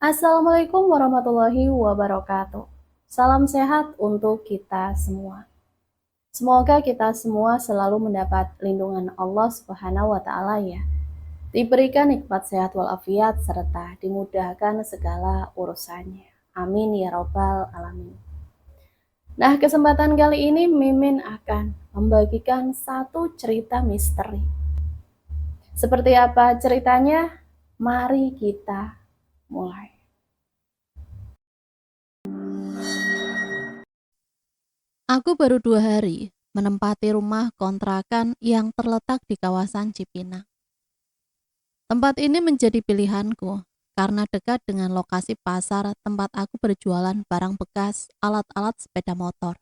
Assalamualaikum warahmatullahi wabarakatuh. Salam sehat untuk kita semua. Semoga kita semua selalu mendapat lindungan Allah Subhanahu wa taala ya. Diberikan nikmat sehat walafiat serta dimudahkan segala urusannya. Amin ya robbal alamin. Nah, kesempatan kali ini Mimin akan membagikan satu cerita misteri. Seperti apa ceritanya? Mari kita mulai. Aku baru 2 hari menempati rumah kontrakan yang terletak di kawasan Cipinang. Tempat ini menjadi pilihanku karena dekat dengan lokasi pasar tempat aku berjualan barang bekas alat-alat sepeda motor.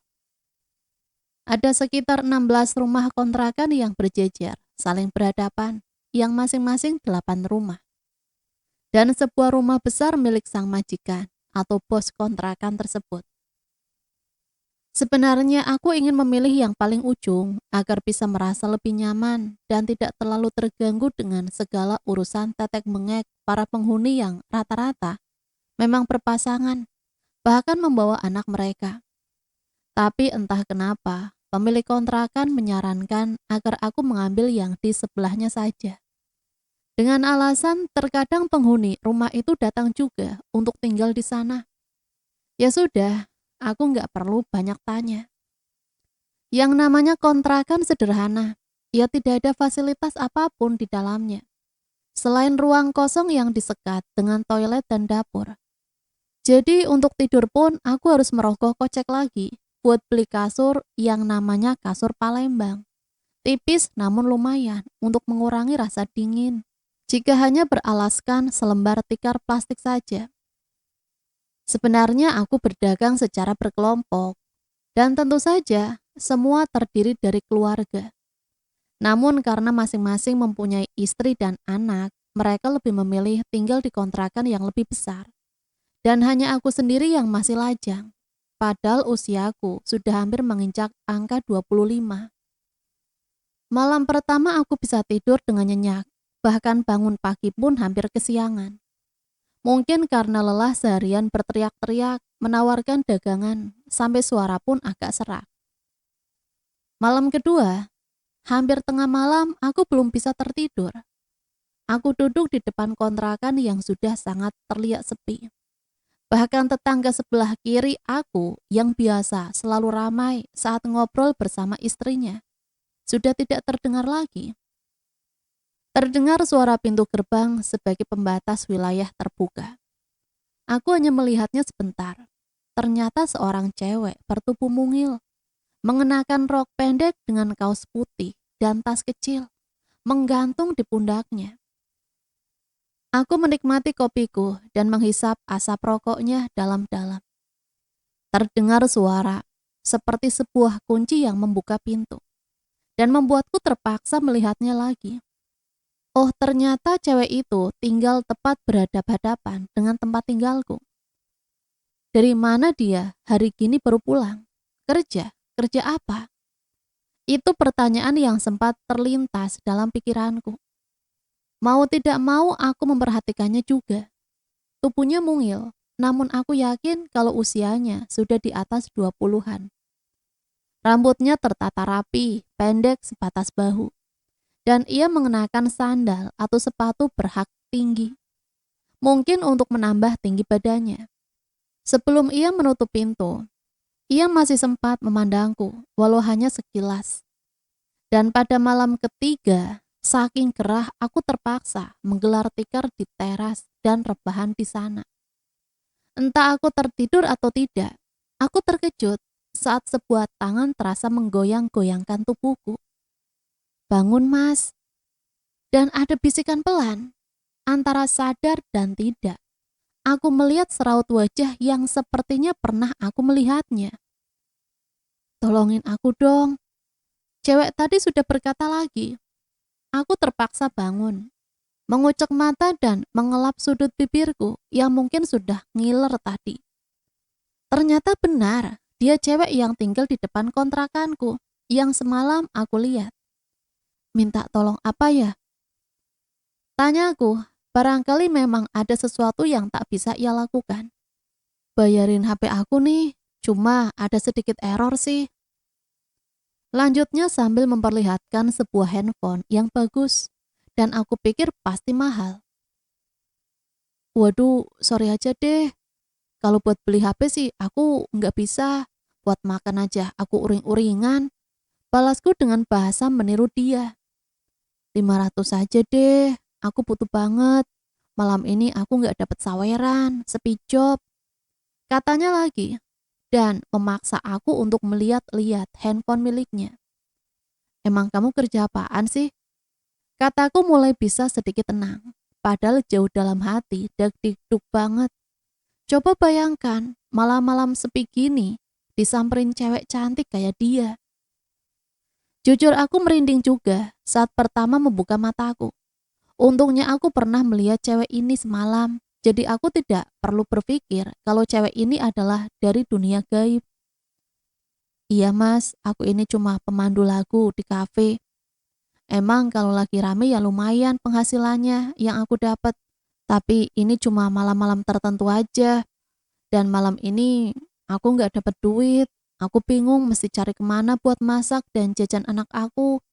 Ada sekitar 16 rumah kontrakan yang berjejer, saling berhadapan, yang masing-masing 8 rumah. Dan sebuah rumah besar milik sang majikan atau bos kontrakan tersebut. Sebenarnya aku ingin memilih yang paling ujung agar bisa merasa lebih nyaman dan tidak terlalu terganggu dengan segala urusan tetek mengek para penghuni yang rata-rata memang berpasangan, bahkan membawa anak mereka. Tapi entah kenapa, pemilik kontrakan menyarankan agar aku mengambil yang di sebelahnya saja. Dengan alasan terkadang penghuni rumah itu datang juga untuk tinggal di sana. Ya sudah, aku nggak perlu banyak tanya. Yang namanya kontrakan sederhana, ia tidak ada fasilitas apapun di dalamnya, selain ruang kosong yang disekat dengan toilet dan dapur. Jadi untuk tidur pun aku harus merogoh kocek lagi buat beli kasur yang namanya kasur Palembang. Tipis namun lumayan untuk mengurangi rasa dingin. Jika hanya beralaskan selembar tikar plastik saja. Sebenarnya aku berdagang secara berkelompok, dan tentu saja semua terdiri dari keluarga. Namun karena masing-masing mempunyai istri dan anak, mereka lebih memilih tinggal di kontrakan yang lebih besar. Dan hanya aku sendiri yang masih lajang. Padahal usiaku sudah hampir menginjak angka 25. Malam pertama aku bisa tidur dengan nyenyak, bahkan bangun pagi pun hampir kesiangan. Mungkin karena lelah seharian berteriak-teriak, menawarkan dagangan, sampai suara pun agak serak. Malam kedua, hampir tengah malam aku belum bisa tertidur. Aku duduk di depan kontrakan yang sudah sangat terlihat sepi. Bahkan tetangga sebelah kiri aku yang biasa selalu ramai saat ngobrol bersama istrinya, sudah tidak terdengar lagi. Terdengar suara pintu gerbang sebagai pembatas wilayah terbuka. Aku hanya melihatnya sebentar. Ternyata seorang cewek bertubuh mungil, mengenakan rok pendek dengan kaos putih dan tas kecil, menggantung di pundaknya. Aku menikmati kopiku dan menghisap asap rokoknya dalam-dalam. Terdengar suara, seperti sebuah kunci yang membuka pintu, dan membuatku terpaksa melihatnya lagi. Oh, ternyata cewek itu tinggal tepat berhadap-hadapan dengan tempat tinggalku. Dari mana dia hari gini baru pulang? Kerja? Kerja apa? Itu pertanyaan yang sempat terlintas dalam pikiranku. Mau tidak mau aku memperhatikannya juga. Tubuhnya mungil, namun aku yakin kalau usianya sudah di atas 20-an. Rambutnya tertata rapi, pendek sebatas bahu. Dan ia mengenakan sandal atau sepatu berhak tinggi. Mungkin untuk menambah tinggi badannya. Sebelum ia menutup pintu, ia masih sempat memandangku, walau hanya sekilas. Dan pada malam ketiga, saking gerah aku terpaksa menggelar tikar di teras dan rebahan di sana. Entah aku tertidur atau tidak, aku terkejut saat sebuah tangan terasa menggoyang-goyangkan tubuhku. Bangun mas, dan ada bisikan pelan, antara sadar dan tidak. Aku melihat seraut wajah yang sepertinya pernah aku melihatnya. Tolongin aku dong. Cewek tadi sudah berkata lagi. Aku terpaksa bangun, mengucek mata dan mengelap sudut bibirku yang mungkin sudah ngiler tadi. Ternyata benar, dia cewek yang tinggal di depan kontrakanku, yang semalam aku lihat. Minta tolong apa ya? Tanyaku Barangkali memang ada sesuatu yang tak bisa ia lakukan. Bayarin HP aku nih, cuma ada sedikit error sih. Lanjutnya sambil memperlihatkan sebuah handphone yang bagus, dan aku pikir pasti mahal. Waduh, sorry aja deh. Kalau buat beli HP sih aku nggak bisa. Buat makan aja aku uring-uringan. Balasku dengan bahasa meniru dia. 500 aja deh, aku butuh banget. Malam ini aku nggak dapat saweran, sepi job. Katanya lagi, dan memaksa aku untuk melihat-lihat handphone miliknya. Emang kamu kerja apaan sih? Kataku mulai bisa sedikit tenang. Padahal jauh dalam hati, dag-digdug banget. Coba bayangkan, malam-malam sepi gini, disamperin cewek cantik kayak dia. Jujur aku merinding juga saat pertama membuka mataku. Untungnya aku pernah melihat cewek ini semalam, jadi aku tidak perlu berpikir kalau cewek ini adalah dari dunia gaib. Iya mas, aku ini cuma pemandu lagu di kafe. Emang kalau lagi rame ya lumayan penghasilannya yang aku dapat. Tapi ini cuma malam-malam tertentu aja. Dan malam ini aku nggak dapat duit. Aku bingung mesti cari kemana buat masak dan jajan anak aku.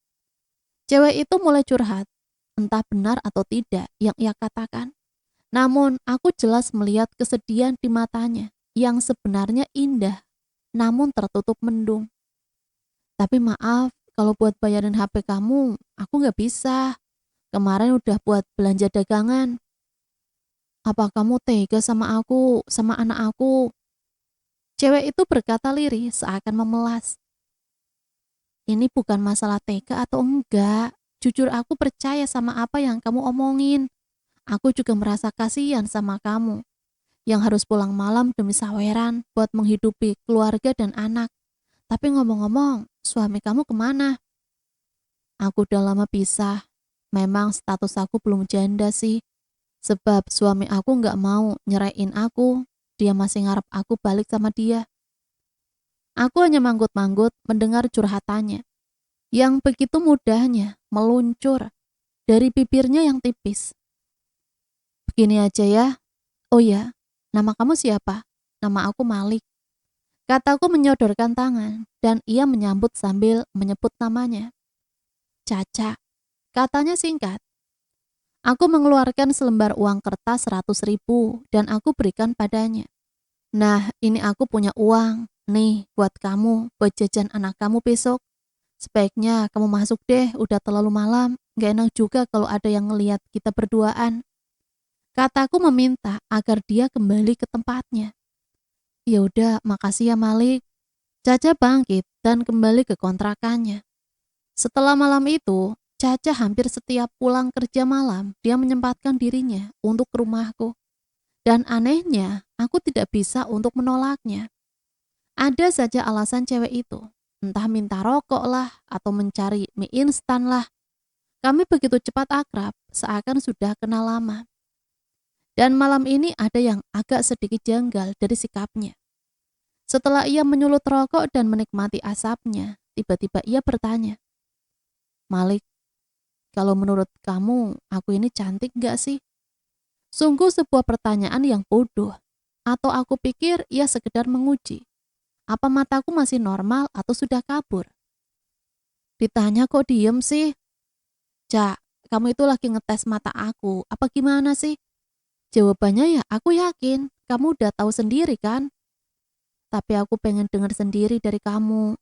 Cewek itu mulai curhat. Entah benar atau tidak yang ia katakan. Namun aku jelas melihat kesedihan di matanya yang sebenarnya indah namun tertutup mendung. Tapi maaf, kalau buat bayarin HP kamu, aku nggak bisa. Kemarin udah buat belanja dagangan. Apa kamu tega sama aku, sama anak aku? Cewek itu berkata lirih seakan memelas. Ini bukan masalah tega atau enggak. Jujur aku percaya sama apa yang kamu omongin. Aku juga merasa kasihan sama kamu yang harus pulang malam demi saweran buat menghidupi keluarga dan anak. Tapi ngomong-ngomong, suami kamu kemana? Aku udah lama pisah. Memang status aku belum janda sih. Sebab suami aku nggak mau nyeraiin aku. Dia masih ngarep aku balik sama dia. Aku hanya manggut-manggut mendengar curhatannya. Yang begitu mudahnya meluncur dari bibirnya yang tipis. Begini aja ya. Oh ya, nama kamu siapa? Nama aku Malik. Kataku menyodorkan tangan dan ia menyambut sambil menyebut namanya. Caca. Katanya singkat. Aku mengeluarkan selembar uang kertas 100.000 dan aku berikan padanya. Nah, ini aku punya uang. Nih, buat kamu, buat jajan anak kamu besok. Sebaiknya kamu masuk deh, udah terlalu malam. Gak enak juga kalau ada yang ngelihat kita berduaan. Kataku meminta agar dia kembali ke tempatnya. Ya udah, makasih ya Malik. Caca bangkit dan kembali ke kontrakannya. Setelah malam itu, Caca hampir setiap pulang kerja malam, dia menyempatkan dirinya untuk ke rumahku. Dan anehnya, aku tidak bisa untuk menolaknya. Ada saja alasan cewek itu, entah minta rokok lah, atau mencari mie instan lah. Kami begitu cepat akrab, seakan sudah kenal lama. Dan malam ini ada yang agak sedikit janggal dari sikapnya. Setelah ia menyulut rokok dan menikmati asapnya, tiba-tiba ia bertanya, Malik, kalau menurut kamu, aku ini cantik gak sih? Sungguh sebuah pertanyaan yang bodoh. Atau aku pikir ia sekedar menguji. Apa mataku masih normal atau sudah kabur? Ditanya kok diem sih? Cak, kamu itu lagi ngetes mata aku. Apa gimana sih? Jawabannya ya aku yakin. Kamu udah tahu sendiri kan? Tapi aku pengen dengar sendiri dari kamu.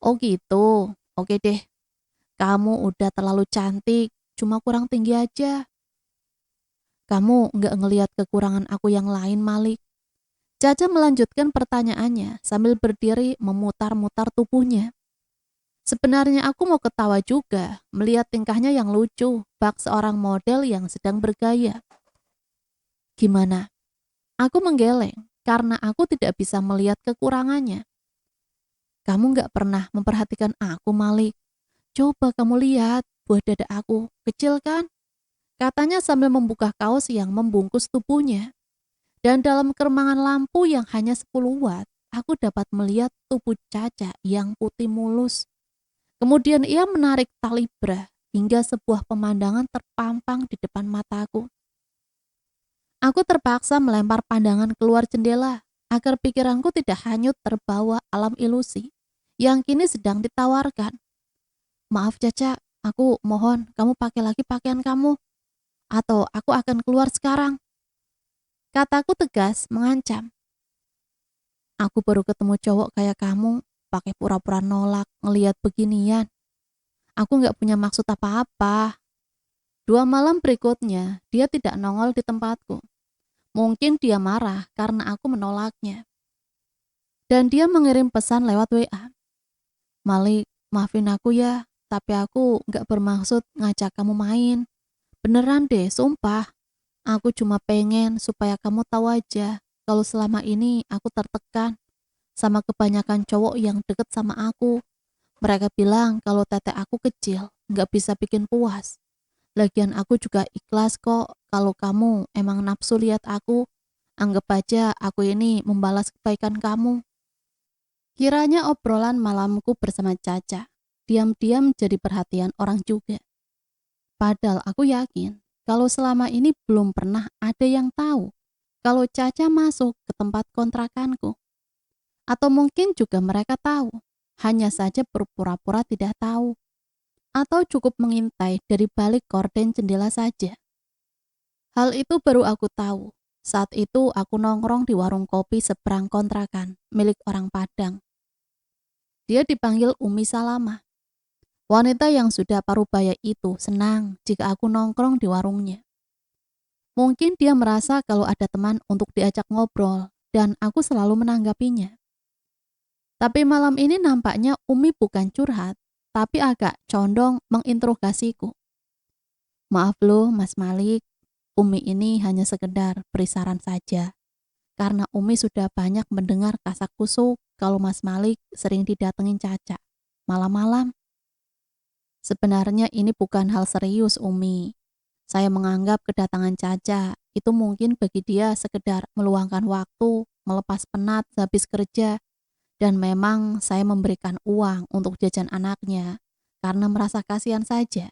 Oh gitu? Oke deh. Kamu udah terlalu cantik. Cuma kurang tinggi aja. Kamu nggak ngelihat kekurangan aku yang lain, Malik? Caca melanjutkan pertanyaannya sambil berdiri memutar-mutar tubuhnya. Sebenarnya aku mau ketawa juga melihat tingkahnya yang lucu, bak seorang model yang sedang bergaya. Gimana? Aku menggeleng karena aku tidak bisa melihat kekurangannya. Kamu nggak pernah memperhatikan aku, Malik. Coba kamu lihat buah dada aku, kecil kan? Katanya sambil membuka kaos yang membungkus tubuhnya. Dan dalam keremangan lampu yang hanya 10 watt, aku dapat melihat tubuh Caca yang putih mulus. Kemudian ia menarik tali bra hingga sebuah pemandangan terpampang di depan mataku. Aku terpaksa melempar pandangan keluar jendela agar pikiranku tidak hanyut terbawa alam ilusi yang kini sedang ditawarkan. Maaf Caca, aku mohon kamu pakai lagi pakaian kamu, atau aku akan keluar sekarang. Kataku tegas, mengancam. Aku baru ketemu cowok kayak kamu, pakai pura-pura nolak, ngeliat beginian. Aku nggak punya maksud apa-apa. 2 malam berikutnya, dia tidak nongol di tempatku. Mungkin dia marah karena aku menolaknya. Dan dia mengirim pesan lewat WA. Malik, maafin aku ya, tapi aku nggak bermaksud ngajak kamu main. Beneran deh, sumpah. Aku cuma pengen supaya kamu tahu aja kalau selama ini aku tertekan sama kebanyakan cowok yang deket sama aku. Mereka bilang kalau tete aku kecil, nggak bisa bikin puas. Lagian aku juga ikhlas kok kalau kamu emang nafsu lihat aku. Anggap aja aku ini membalas kebaikan kamu. Kiranya obrolan malamku bersama Caca diam-diam jadi perhatian orang juga. Padahal aku yakin kalau selama ini belum pernah ada yang tahu kalau Caca masuk ke tempat kontrakanku. Atau mungkin juga mereka tahu, hanya saja berpura-pura tidak tahu. Atau cukup mengintai dari balik gorden jendela saja. Hal itu baru aku tahu. Saat itu aku nongkrong di warung kopi seberang kontrakan milik orang Padang. Dia dipanggil Umi Salama. Wanita yang sudah parubaya itu senang jika aku nongkrong di warungnya. Mungkin dia merasa kalau ada teman untuk diajak ngobrol dan aku selalu menanggapinya. Tapi malam ini nampaknya Umi bukan curhat, tapi agak condong menginterogasiku. Maaf loh Mas Malik, Umi ini hanya sekedar beri saran saja. Karena Umi sudah banyak mendengar kasak kusuk kalau Mas Malik sering didatengin Caca. Malam-malam. Sebenarnya ini bukan hal serius Umi. Saya menganggap kedatangan Caca itu mungkin bagi dia sekedar meluangkan waktu, melepas penat habis kerja. Dan memang saya memberikan uang untuk jajan anaknya karena merasa kasihan saja.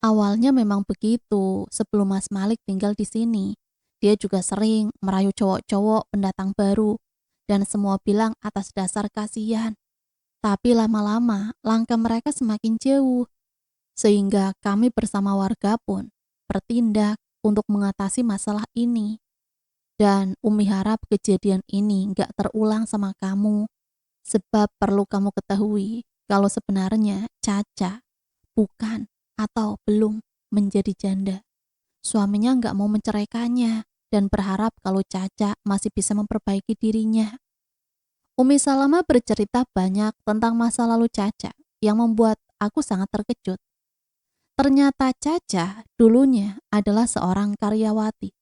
Awalnya memang begitu sebelum Mas Malik tinggal di sini. Dia juga sering merayu cowok-cowok pendatang baru dan semua bilang atas dasar kasihan. Tapi lama-lama langkah mereka semakin jauh sehingga kami bersama warga pun bertindak untuk mengatasi masalah ini. Dan Umi harap kejadian ini nggak terulang sama kamu. Sebab perlu kamu ketahui kalau sebenarnya Caca bukan atau belum menjadi janda. Suaminya nggak mau menceraikannya dan berharap kalau Caca masih bisa memperbaiki dirinya. Umi Salama bercerita banyak tentang masa lalu Caca yang membuat aku sangat terkejut. Ternyata Caca dulunya adalah seorang karyawati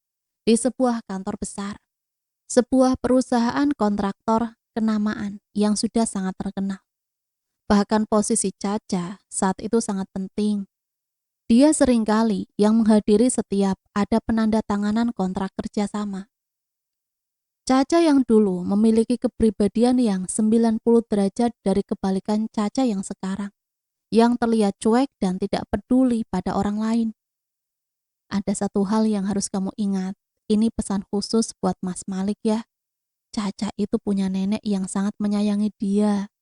di sebuah kantor besar, sebuah perusahaan kontraktor kenamaan yang sudah sangat terkenal. Bahkan posisi Caca saat itu sangat penting. Dia seringkali yang menghadiri setiap ada penandatanganan kontrak kerjasama. Caca yang dulu memiliki kepribadian yang 90 derajat dari kebalikan Caca yang sekarang, yang terlihat cuek dan tidak peduli pada orang lain. Ada satu hal yang harus kamu ingat, ini pesan khusus buat Mas Malik ya. Caca itu punya nenek yang sangat menyayangi dia.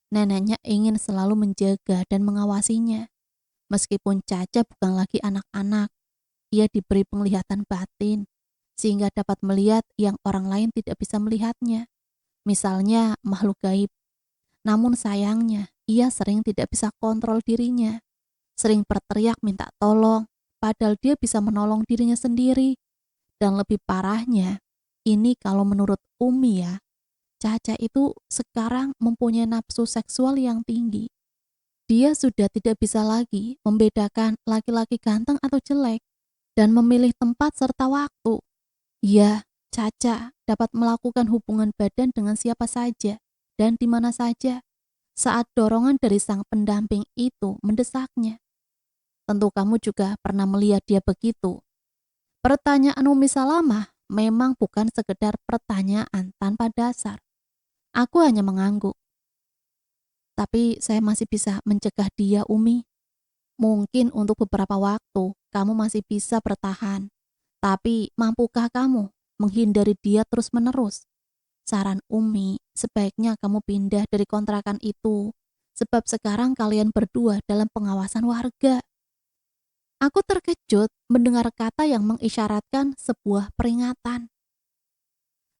Neneknya ingin selalu menjaga dan mengawasinya. Meskipun Caca bukan lagi anak-anak, ia diberi penglihatan batin, sehingga dapat melihat yang orang lain tidak bisa melihatnya. Misalnya makhluk gaib. Namun sayangnya, ia sering tidak bisa kontrol dirinya. Sering berteriak minta tolong, padahal dia bisa menolong dirinya sendiri. Dan lebih parahnya, ini kalau menurut Umi ya, Caca itu sekarang mempunyai nafsu seksual yang tinggi. Dia sudah tidak bisa lagi membedakan laki-laki ganteng atau jelek dan memilih tempat serta waktu. Ya, Caca dapat melakukan hubungan badan dengan siapa saja dan di mana saja saat dorongan dari sang pendamping itu mendesaknya. Tentu kamu juga pernah melihat dia begitu. Pertanyaan Umi Salamah memang bukan sekedar pertanyaan tanpa dasar. Aku hanya mengangguk. Tapi saya masih bisa mencegah dia, Umi. Mungkin untuk beberapa waktu kamu masih bisa bertahan. Tapi mampukah kamu menghindari dia terus-menerus? Saran Umi, sebaiknya kamu pindah dari kontrakan itu. Sebab sekarang kalian berdua dalam pengawasan warga. Aku terkejut mendengar kata yang mengisyaratkan sebuah peringatan.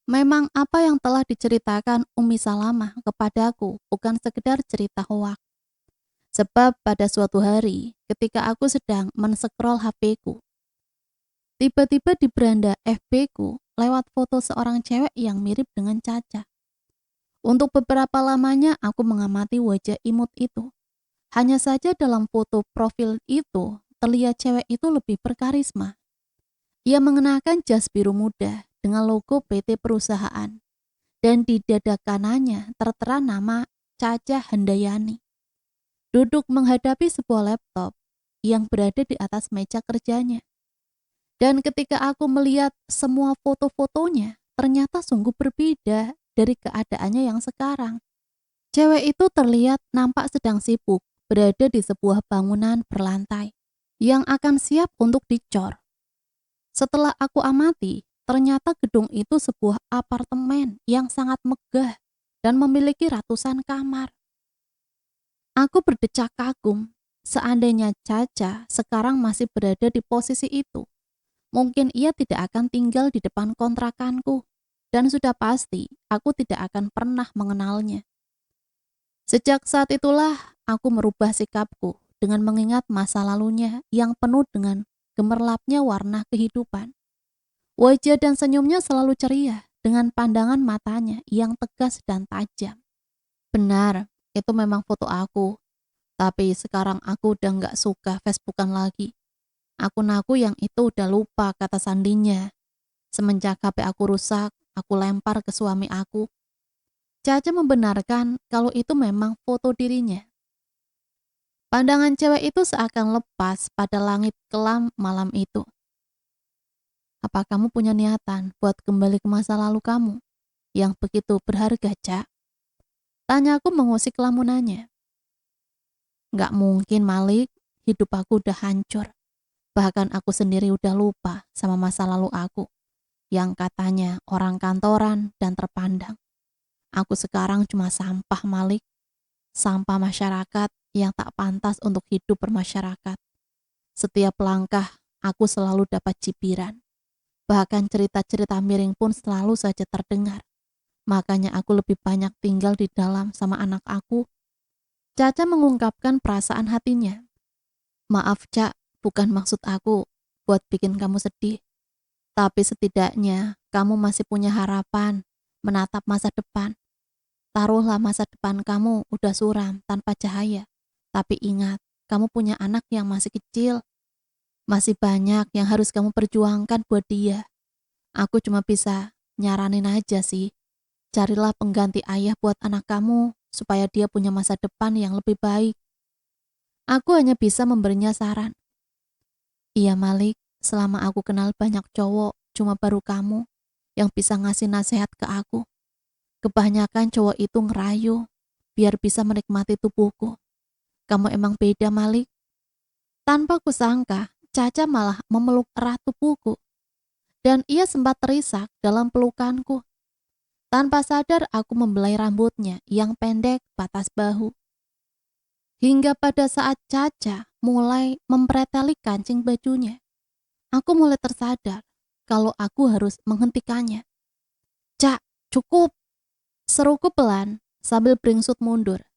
Memang apa yang telah diceritakan Umi Salamah kepadaku bukan sekedar cerita hoak. Sebab pada suatu hari ketika aku sedang men-scroll HP-ku, tiba-tiba di beranda FB-ku lewat foto seorang cewek yang mirip dengan Caca. Untuk beberapa lamanya aku mengamati wajah imut itu. Hanya saja dalam foto profil itu terlihat cewek itu lebih berkarisma. Ia mengenakan jas biru muda dengan logo PT perusahaan. Dan di dada kanannya tertera nama Caca Handayani. Duduk menghadapi sebuah laptop yang berada di atas meja kerjanya. Dan ketika aku melihat semua foto-fotonya, ternyata sungguh berbeda dari keadaannya yang sekarang. Cewek itu terlihat nampak sedang sibuk berada di sebuah bangunan berlantai yang akan siap untuk dicor. Setelah aku amati, ternyata gedung itu sebuah apartemen yang sangat megah dan memiliki ratusan kamar. Aku berdecak kagum, seandainya Caca sekarang masih berada di posisi itu. Mungkin ia tidak akan tinggal di depan kontrakanku, dan sudah pasti aku tidak akan pernah mengenalnya. Sejak saat itulah aku merubah sikapku dengan mengingat masa lalunya yang penuh dengan gemerlapnya warna kehidupan. Wajah dan senyumnya selalu ceria dengan pandangan matanya yang tegas dan tajam. Benar, itu memang foto aku. Tapi sekarang aku udah gak suka Facebookan lagi. Akun aku yang itu udah lupa kata sandinya. Semenjak HP aku rusak, aku lempar ke suami aku. Caca membenarkan kalau itu memang foto dirinya. Pandangan cewek itu seakan lepas pada langit kelam malam itu. Apa kamu punya niatan buat kembali ke masa lalu kamu yang begitu berharga, Cak? Tanyaku mengusik lamunannya. Gak mungkin, Malik. Hidup aku udah hancur. Bahkan aku sendiri udah lupa sama masa lalu aku yang katanya orang kantoran dan terpandang. Aku sekarang cuma sampah, Malik. Sampah masyarakat yang tak pantas untuk hidup bermasyarakat. Setiap langkah aku selalu dapat cibiran. Bahkan cerita-cerita miring pun selalu saja terdengar. Makanya aku lebih banyak tinggal di dalam sama anak aku. Caca mengungkapkan perasaan hatinya. Maaf, Cak, bukan maksud aku buat bikin kamu sedih. Tapi setidaknya kamu masih punya harapan menatap masa depan. Taruhlah masa depan kamu udah suram tanpa cahaya. Tapi ingat, kamu punya anak yang masih kecil. Masih banyak yang harus kamu perjuangkan buat dia. Aku cuma bisa nyaranin aja sih. Carilah pengganti ayah buat anak kamu supaya dia punya masa depan yang lebih baik. Aku hanya bisa memberinya saran. Iya, Malik, selama aku kenal banyak cowok, cuma baru kamu yang bisa ngasih nasihat ke aku. Kebanyakan cowok itu ngerayu biar bisa menikmati tubuhku. Kamu emang beda, Malik. Tanpa kusangka, Caca malah memeluk erat tubuhku. Dan ia sempat terisak dalam pelukanku. Tanpa sadar aku membelai rambutnya yang pendek batas bahu. Hingga pada saat Caca mulai mempreteli kancing bajunya, aku mulai tersadar kalau aku harus menghentikannya. Cak, cukup! Seruku pelan sambil beringsut mundur.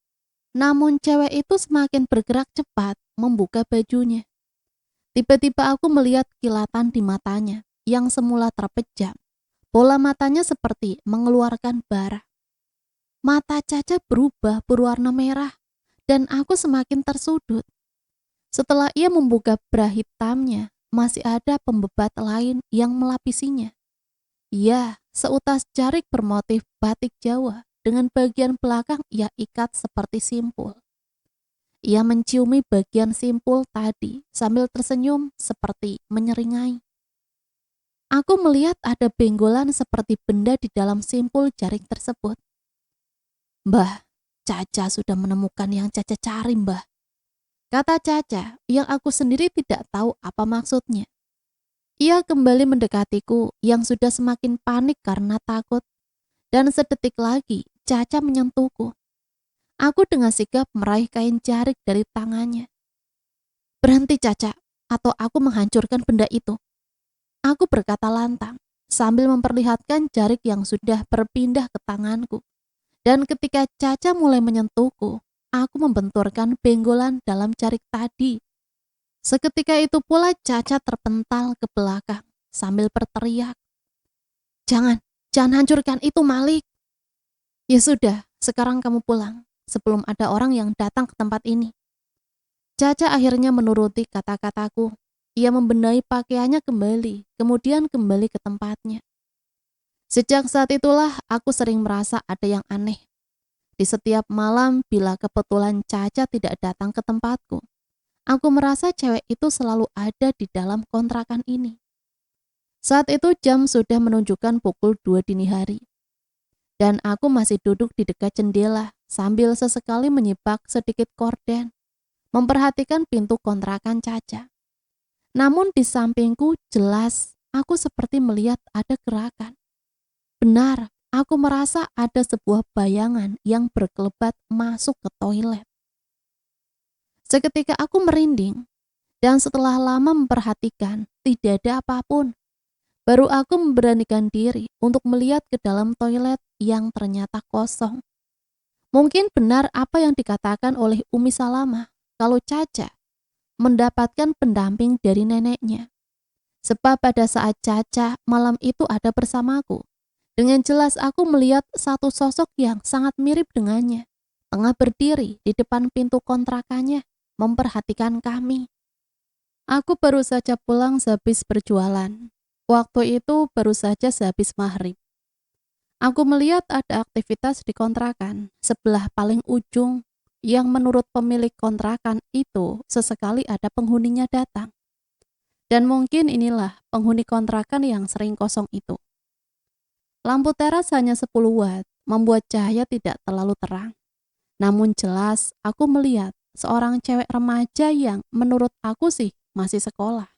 Namun cewek itu semakin bergerak cepat membuka bajunya. Tiba-tiba aku melihat kilatan di matanya yang semula terpejam. Bola matanya seperti mengeluarkan bara. Mata Caca berubah berwarna merah dan aku semakin tersudut. Setelah ia membuka bra hitamnya, masih ada pembebat lain yang melapisinya. Ya, seutas jarik bermotif batik Jawa dengan bagian belakang ia ikat seperti simpul. Ia menciumi bagian simpul tadi sambil tersenyum seperti menyeringai. Aku melihat ada benggolan seperti benda di dalam simpul jaring tersebut. Mbah, Caca sudah menemukan yang Caca cari, Mbah. Kata Caca yang aku sendiri tidak tahu apa maksudnya. Ia kembali mendekatiku yang sudah semakin panik karena takut. Dan sedetik lagi, Caca menyentuhku. Aku dengan sigap meraih kain jarik dari tangannya. Berhenti Caca, atau aku menghancurkan benda itu. Aku berkata lantang, sambil memperlihatkan jarik yang sudah berpindah ke tanganku. Dan ketika Caca mulai menyentuhku, aku membenturkan benggolan dalam jarik tadi. Seketika itu pula Caca terpental ke belakang sambil berteriak, Jangan, jangan hancurkan itu Malik. Ya sudah, sekarang kamu pulang sebelum ada orang yang datang ke tempat ini. Caca akhirnya menuruti kata-kataku. Ia membenahi pakaiannya kembali, kemudian kembali ke tempatnya. Sejak saat itulah aku sering merasa ada yang aneh. Di setiap malam bila kebetulan Caca tidak datang ke tempatku, aku merasa cewek itu selalu ada di dalam kontrakan ini. Saat itu jam sudah menunjukkan pukul 2 dini hari. Dan aku masih duduk di dekat jendela sambil sesekali menyibak sedikit korden, memperhatikan pintu kontrakan Caca. Namun di sampingku jelas aku seperti melihat ada gerakan. Benar, aku merasa ada sebuah bayangan yang berkelebat masuk ke toilet. Seketika aku merinding, dan setelah lama memperhatikan, tidak ada apapun. Baru aku memberanikan diri untuk melihat ke dalam toilet yang ternyata kosong. Mungkin benar apa yang dikatakan oleh Umi Salamah, kalau Caca mendapatkan pendamping dari neneknya. Sebab pada saat Caca malam itu ada bersamaku, dengan jelas aku melihat satu sosok yang sangat mirip dengannya, tengah berdiri di depan pintu kontrakannya, memperhatikan kami. Aku baru saja pulang sehabis berjualan. Waktu itu baru saja sehabis maghrib. Aku melihat ada aktivitas di kontrakan sebelah paling ujung yang menurut pemilik kontrakan itu sesekali ada penghuninya datang. Dan mungkin inilah penghuni kontrakan yang sering kosong itu. Lampu teras hanya 10 watt, membuat cahaya tidak terlalu terang. Namun jelas aku melihat seorang cewek remaja yang menurut aku sih masih sekolah.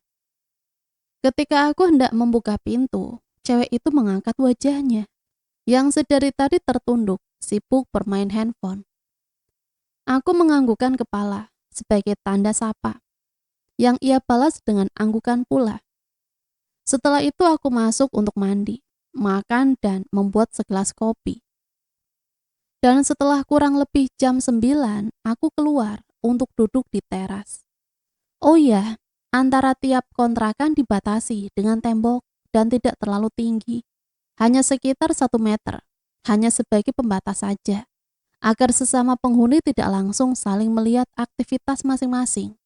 Ketika aku hendak membuka pintu, cewek itu mengangkat wajahnya yang sedari tadi tertunduk, sibuk bermain handphone. Aku menganggukkan kepala sebagai tanda sapa, yang ia balas dengan anggukan pula. Setelah itu aku masuk untuk mandi, makan dan membuat segelas kopi. Dan setelah kurang lebih jam 9, aku keluar untuk duduk di teras. Oh iya, antara tiap kontrakan dibatasi dengan tembok dan tidak terlalu tinggi. Hanya sekitar 1 meter, hanya sebagai pembatas saja, agar sesama penghuni tidak langsung saling melihat aktivitas masing-masing.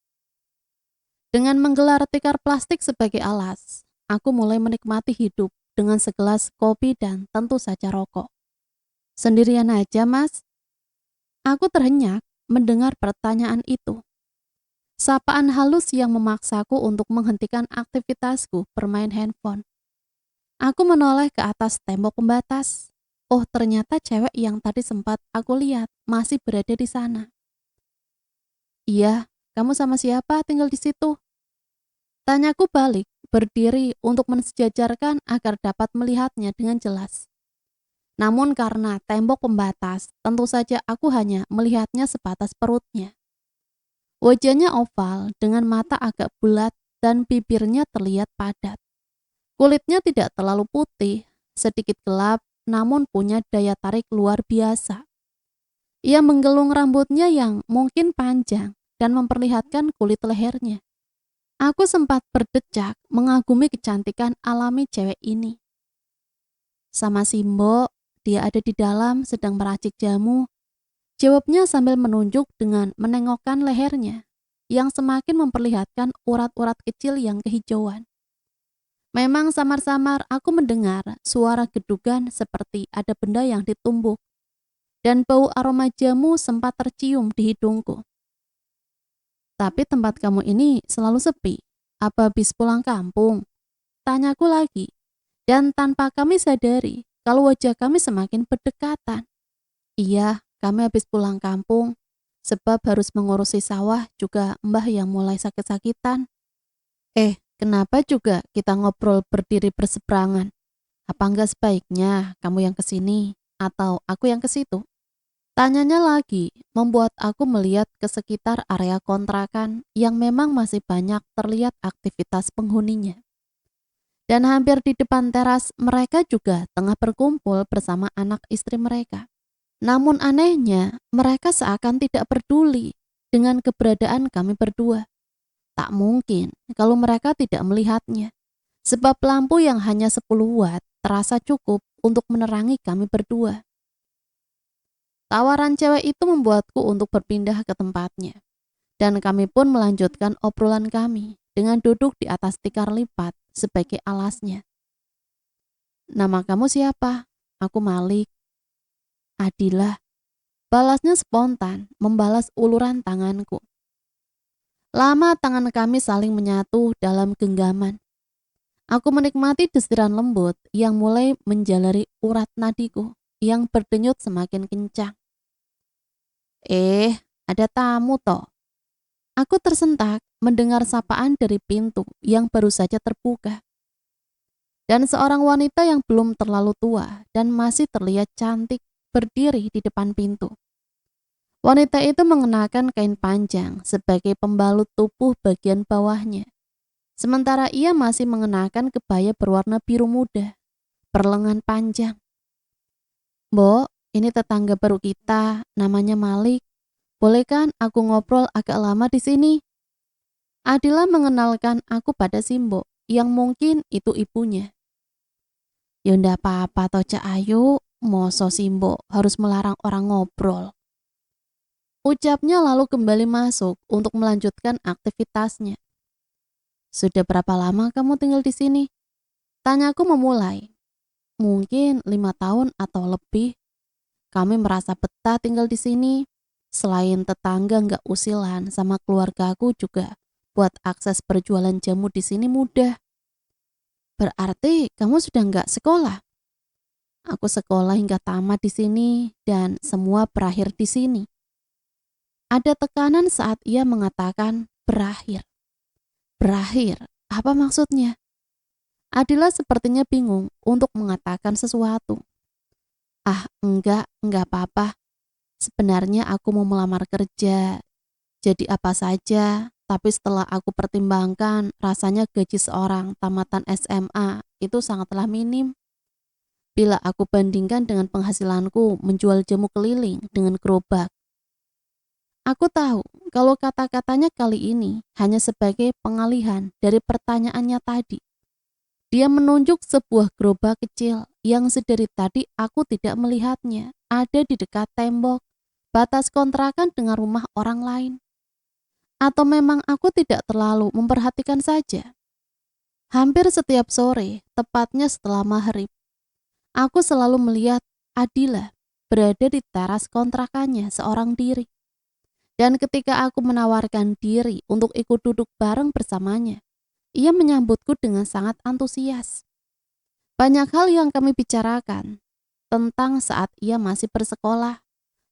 Dengan menggelar tikar plastik sebagai alas, aku mulai menikmati hidup dengan segelas kopi dan tentu saja rokok. Sendirian aja, Mas? Aku terhenyak mendengar pertanyaan itu. Sapaan halus yang memaksaku untuk menghentikan aktivitasku bermain handphone. Aku menoleh ke atas tembok pembatas. Oh, ternyata cewek yang tadi sempat aku lihat masih berada di sana. Iya, kamu sama siapa tinggal di situ? Tanyaku balik, berdiri untuk mensejajarkan agar dapat melihatnya dengan jelas. Namun karena tembok pembatas, tentu saja aku hanya melihatnya sebatas perutnya. Wajahnya oval dengan mata agak bulat dan bibirnya terlihat padat. Kulitnya tidak terlalu putih, sedikit gelap, namun punya daya tarik luar biasa. Ia menggelung rambutnya yang mungkin panjang dan memperlihatkan kulit lehernya. Aku sempat berdecak mengagumi kecantikan alami cewek ini. Sama Simbo, dia ada di dalam sedang meracik jamu. Jawabnya sambil menunjuk dengan menengokkan lehernya, yang semakin memperlihatkan urat-urat kecil yang kehijauan. Memang samar-samar aku mendengar suara gedugan seperti ada benda yang ditumbuk, dan bau aroma jamu sempat tercium di hidungku. Tapi tempat kamu ini selalu sepi. Apa habis pulang kampung? Tanyaku lagi, dan tanpa kami sadari kalau wajah kami semakin berdekatan. Iya, kami habis pulang kampung, sebab harus mengurusi sawah juga mbah yang mulai sakit-sakitan. kenapa juga kita ngobrol berdiri berseberangan? Apa enggak sebaiknya kamu yang ke sini atau aku yang ke situ? Tanyanya lagi membuat aku melihat ke sekitar area kontrakan yang memang masih banyak terlihat aktivitas penghuninya. Dan hampir di depan teras mereka juga tengah berkumpul bersama anak istri mereka. Namun anehnya, mereka seakan tidak peduli dengan keberadaan kami berdua. Tak mungkin kalau mereka tidak melihatnya, sebab lampu yang hanya 10 watt terasa cukup untuk menerangi kami berdua. Tawaran cewek itu membuatku untuk berpindah ke tempatnya, dan kami pun melanjutkan obrolan kami dengan duduk di atas tikar lipat sebagai alasnya. Nama kamu siapa? Aku Malik. Adilah. Balasnya spontan, membalas uluran tanganku. Lama tangan kami saling menyatu dalam genggaman. Aku menikmati desiran lembut yang mulai menjalari urat nadiku yang berdenyut semakin kencang. Ada tamu toh. Aku tersentak mendengar sapaan dari pintu yang baru saja terbuka. Dan seorang wanita yang belum terlalu tua dan masih terlihat cantik berdiri di depan pintu. Wanita itu mengenakan kain panjang sebagai pembalut tubuh bagian bawahnya. Sementara ia masih mengenakan kebaya berwarna biru muda, berlengan panjang. Mbok, ini tetangga baru kita, namanya Malik. Boleh kan aku ngobrol agak lama di sini? Adila mengenalkan aku pada Simbo, yang mungkin itu ibunya. Ya ndak apa-apa toh Cak Ayu, moso Simbo harus melarang orang ngobrol. Ucapnya lalu kembali masuk untuk melanjutkan aktivitasnya. Sudah berapa lama kamu tinggal di sini? Tanyaku memulai. Mungkin 5 tahun atau lebih. Kami merasa betah tinggal di sini. Selain tetangga nggak usilan sama keluargaku juga buat akses berjualan jamu di sini mudah. Berarti kamu sudah nggak sekolah? Aku sekolah hingga tamat di sini dan semua berakhir di sini. Ada tekanan saat ia mengatakan berakhir. Berakhir? Apa maksudnya? Adila sepertinya bingung untuk mengatakan sesuatu. Enggak apa-apa. Sebenarnya aku mau melamar kerja. Jadi apa saja, tapi setelah aku pertimbangkan, rasanya gaji seorang tamatan SMA itu sangatlah minim. Bila aku bandingkan dengan penghasilanku menjual jamu keliling dengan gerobak. Aku tahu kalau kata-katanya kali ini hanya sebagai pengalihan dari pertanyaannya tadi. Dia menunjuk sebuah gerobak kecil yang sedari tadi aku tidak melihatnya, ada di dekat tembok, batas kontrakan dengan rumah orang lain. Atau memang aku tidak terlalu memperhatikan saja. Hampir setiap sore, tepatnya setelah maghrib, aku selalu melihat Adila berada di teras kontrakannya seorang diri. Dan ketika aku menawarkan diri untuk ikut duduk bareng bersamanya, ia menyambutku dengan sangat antusias. Banyak hal yang kami bicarakan tentang saat ia masih bersekolah,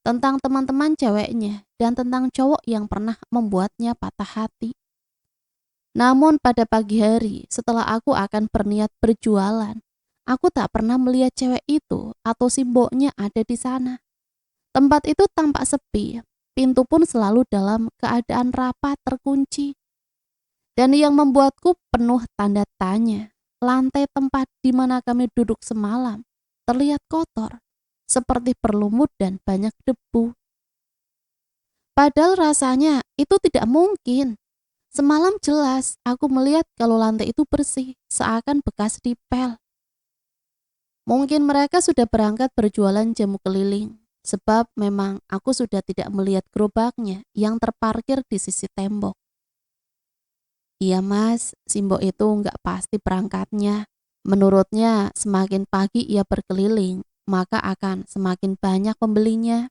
tentang teman-teman ceweknya, dan tentang cowok yang pernah membuatnya patah hati. Namun pada pagi hari setelah aku akan berniat berjualan, aku tak pernah melihat cewek itu atau si mboknya ada di sana. Tempat itu tampak sepi. Pintu pun selalu dalam keadaan rapat terkunci. Dan yang membuatku penuh tanda tanya, lantai tempat di mana kami duduk semalam terlihat kotor, seperti berlumut dan banyak debu. Padahal rasanya itu tidak mungkin. Semalam jelas aku melihat kalau lantai itu bersih, seakan bekas dipel. Mungkin mereka sudah berangkat berjualan jamu keliling. Sebab memang aku sudah tidak melihat gerobaknya yang terparkir di sisi tembok. Iya mas, Simbo itu nggak pasti berangkatnya. Menurutnya semakin pagi ia berkeliling, maka akan semakin banyak pembelinya.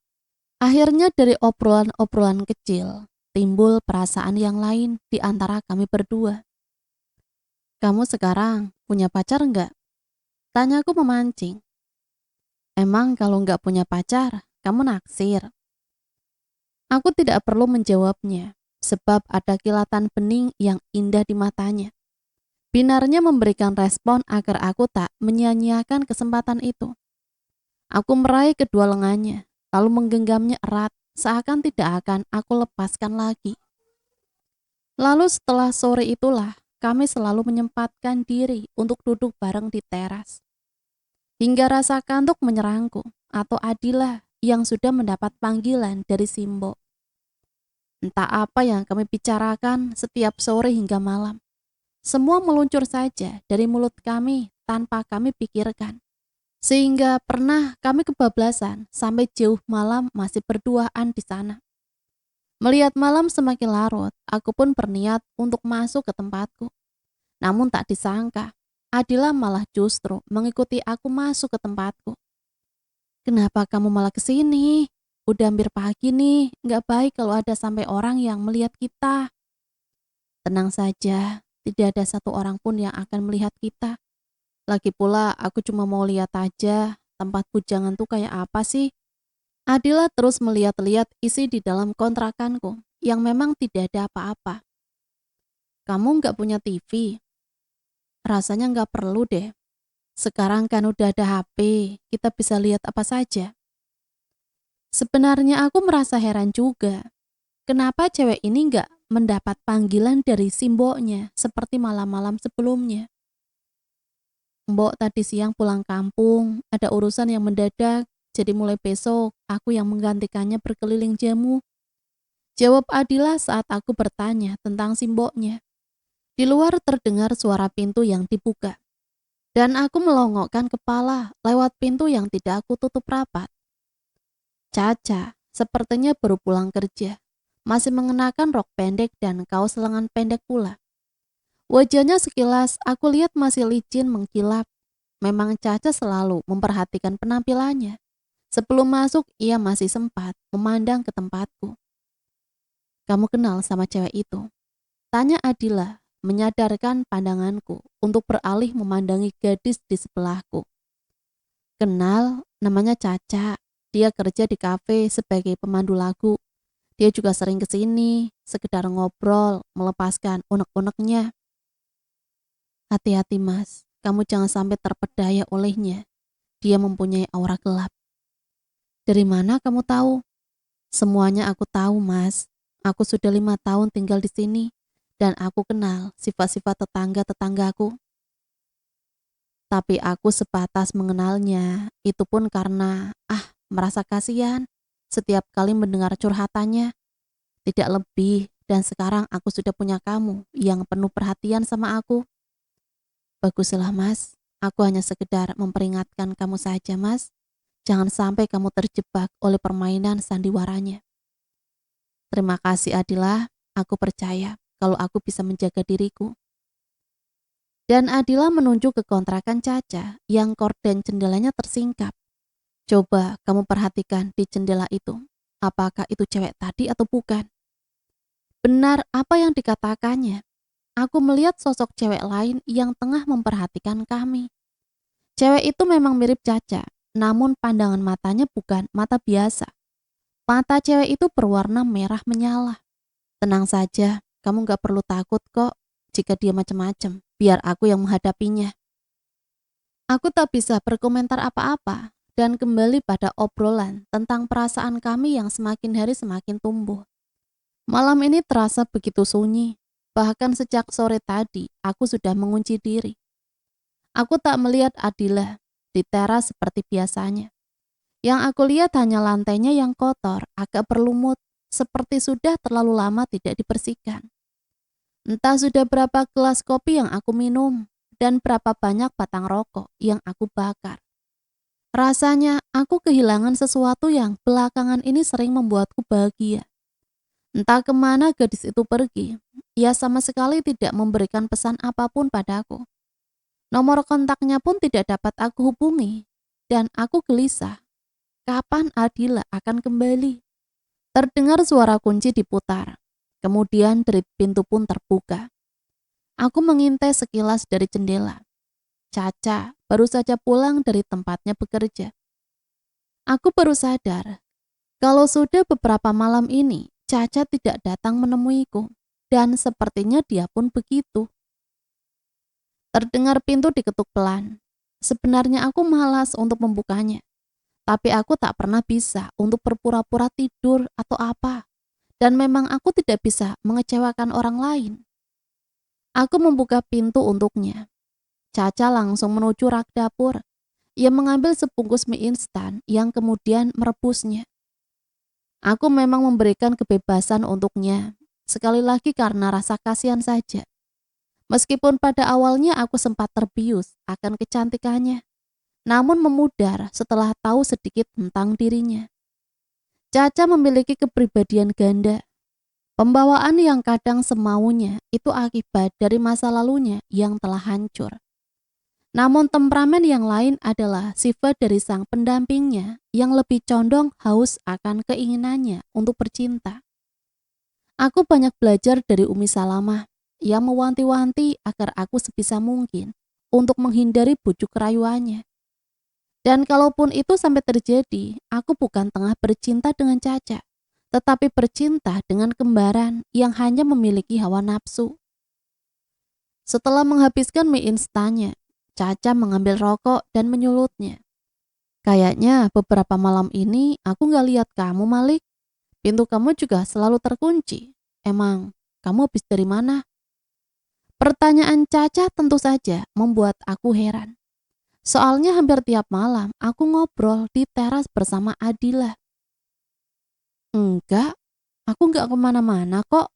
Akhirnya dari obrolan-obrolan kecil, timbul perasaan yang lain di antara kami berdua. Kamu sekarang punya pacar nggak? Tanyaku memancing. Emang kalau nggak punya pacar, kamu naksir? Aku tidak perlu menjawabnya, sebab ada kilatan bening yang indah di matanya. binarnya memberikan respon agar aku tak menyia-nyiakan kesempatan itu. Aku meraih kedua lengannya, lalu menggenggamnya erat, seakan tidak akan aku lepaskan lagi. Lalu setelah sore itulah, kami selalu menyempatkan diri untuk duduk bareng di teras. Hingga rasa kantuk menyerangku, atau Adilah yang sudah mendapat panggilan dari Simbo. Entah apa yang kami bicarakan setiap sore hingga malam. Semua meluncur saja dari mulut kami tanpa kami pikirkan. Sehingga pernah kami kebablasan sampai jauh malam masih berduaan di sana. Melihat malam semakin larut, aku pun berniat untuk masuk ke tempatku. Namun tak disangka, Adila malah justru mengikuti aku masuk ke tempatku. "Kenapa kamu malah kesini? Udah hampir pagi nih, nggak baik kalau ada sampai orang yang melihat kita." "Tenang saja, tidak ada satu orang pun yang akan melihat kita. Lagi pula aku cuma mau lihat aja tempat bujangan tuh kayak apa sih." Adila terus melihat-lihat isi di dalam kontrakanku yang memang tidak ada apa-apa. "Kamu nggak punya TV? Rasanya nggak perlu deh. Sekarang kan udah ada HP, kita bisa lihat apa saja." Sebenarnya aku merasa heran juga. Kenapa cewek ini nggak mendapat panggilan dari Simboknya seperti malam-malam sebelumnya? "Mbok tadi siang pulang kampung, ada urusan yang mendadak, jadi mulai besok aku yang menggantikannya berkeliling jamu," jawab Adila saat aku bertanya tentang Simboknya. Di luar terdengar suara pintu yang dibuka, dan aku melongokkan kepala lewat pintu yang tidak aku tutup rapat. Caca sepertinya baru pulang kerja, masih mengenakan rok pendek dan kaos lengan pendek pula. Wajahnya sekilas aku lihat masih licin mengkilap. Memang Caca selalu memperhatikan penampilannya. Sebelum masuk, ia masih sempat memandang ke tempatku. "Kamu kenal sama cewek itu?" tanya Adila, menyadarkan pandanganku untuk beralih memandangi gadis di sebelahku. "Kenal, namanya Caca. Dia kerja di kafe sebagai pemandu lagu. Dia juga sering kesini, sekedar ngobrol, melepaskan unek-uneknya." "Hati-hati mas, kamu jangan sampai terpedaya olehnya. Dia mempunyai aura gelap." "Dari mana kamu tahu?" "Semuanya aku tahu mas. Aku sudah 5 tahun tinggal di sini, dan aku kenal sifat-sifat tetangga-tetanggaku. Tapi aku sebatas mengenalnya, itu pun karena, merasa kasihan setiap kali mendengar curhatannya. Tidak lebih, dan sekarang aku sudah punya kamu yang penuh perhatian sama aku." "Baguslah mas, aku hanya sekedar memperingatkan kamu saja mas. Jangan sampai kamu terjebak oleh permainan sandiwaranya." "Terima kasih Adila, aku percaya kalau aku bisa menjaga diriku." Dan Adila menunjuk ke kontrakan Caca yang korden jendelanya tersingkap. "Coba kamu perhatikan di jendela itu. Apakah itu cewek tadi atau bukan?" Benar apa yang dikatakannya. Aku melihat sosok cewek lain yang tengah memperhatikan kami. Cewek itu memang mirip Caca, namun pandangan matanya bukan mata biasa. Mata cewek itu berwarna merah menyala. "Tenang saja, kamu gak perlu takut kok jika dia macam-macam. Biar aku yang menghadapinya." Aku tak bisa berkomentar apa-apa dan kembali pada obrolan tentang perasaan kami yang semakin hari semakin tumbuh. Malam ini terasa begitu sunyi. Bahkan sejak sore tadi, aku sudah mengunci diri. Aku tak melihat Adila di teras seperti biasanya. Yang aku lihat hanya lantainya yang kotor, agak berlumut, seperti sudah terlalu lama tidak dibersihkan. Entah sudah berapa gelas kopi yang aku minum, dan berapa banyak batang rokok yang aku bakar. Rasanya aku kehilangan sesuatu yang belakangan ini sering membuatku bahagia. Entah kemana gadis itu pergi, ia sama sekali tidak memberikan pesan apapun padaku. Nomor kontaknya pun tidak dapat aku hubungi, dan aku gelisah. Kapan Adila akan kembali? Terdengar suara kunci diputar, kemudian derit pintu pun terbuka. Aku mengintai sekilas dari jendela. Caca baru saja pulang dari tempatnya bekerja. Aku baru sadar kalau sudah beberapa malam ini Caca tidak datang menemuiku, dan sepertinya dia pun begitu. Terdengar pintu diketuk pelan. Sebenarnya aku malas untuk membukanya, tapi aku tak pernah bisa untuk berpura-pura tidur atau apa. Dan memang aku tidak bisa mengecewakan orang lain. Aku membuka pintu untuknya. Caca langsung menuju rak dapur. Ia mengambil sebungkus mie instan yang kemudian merebusnya. Aku memang memberikan kebebasan untuknya, sekali lagi karena rasa kasihan saja. Meskipun pada awalnya aku sempat terbius akan kecantikannya, namun memudar setelah tahu sedikit tentang dirinya. Caca memiliki kepribadian ganda. Pembawaan yang kadang semaunya itu akibat dari masa lalunya yang telah hancur. Namun temperamen yang lain adalah sifat dari sang pendampingnya yang lebih condong haus akan keinginannya untuk bercinta. Aku banyak belajar dari Umi Salamah yang mewanti-wanti agar aku sebisa mungkin untuk menghindari bujuk rayuannya. Dan kalaupun itu sampai terjadi, aku bukan tengah bercinta dengan Caca, tetapi bercinta dengan kembaran yang hanya memiliki hawa nafsu. Setelah menghabiskan mie instannya, Caca mengambil rokok dan menyulutnya. Kayaknya beberapa malam ini aku gak lihat kamu, Malik. Pintu kamu juga selalu terkunci. Emang kamu habis dari mana? Pertanyaan Caca tentu saja membuat aku heran. Soalnya hampir tiap malam aku ngobrol di teras bersama Adila. Enggak, aku gak kemana-mana kok.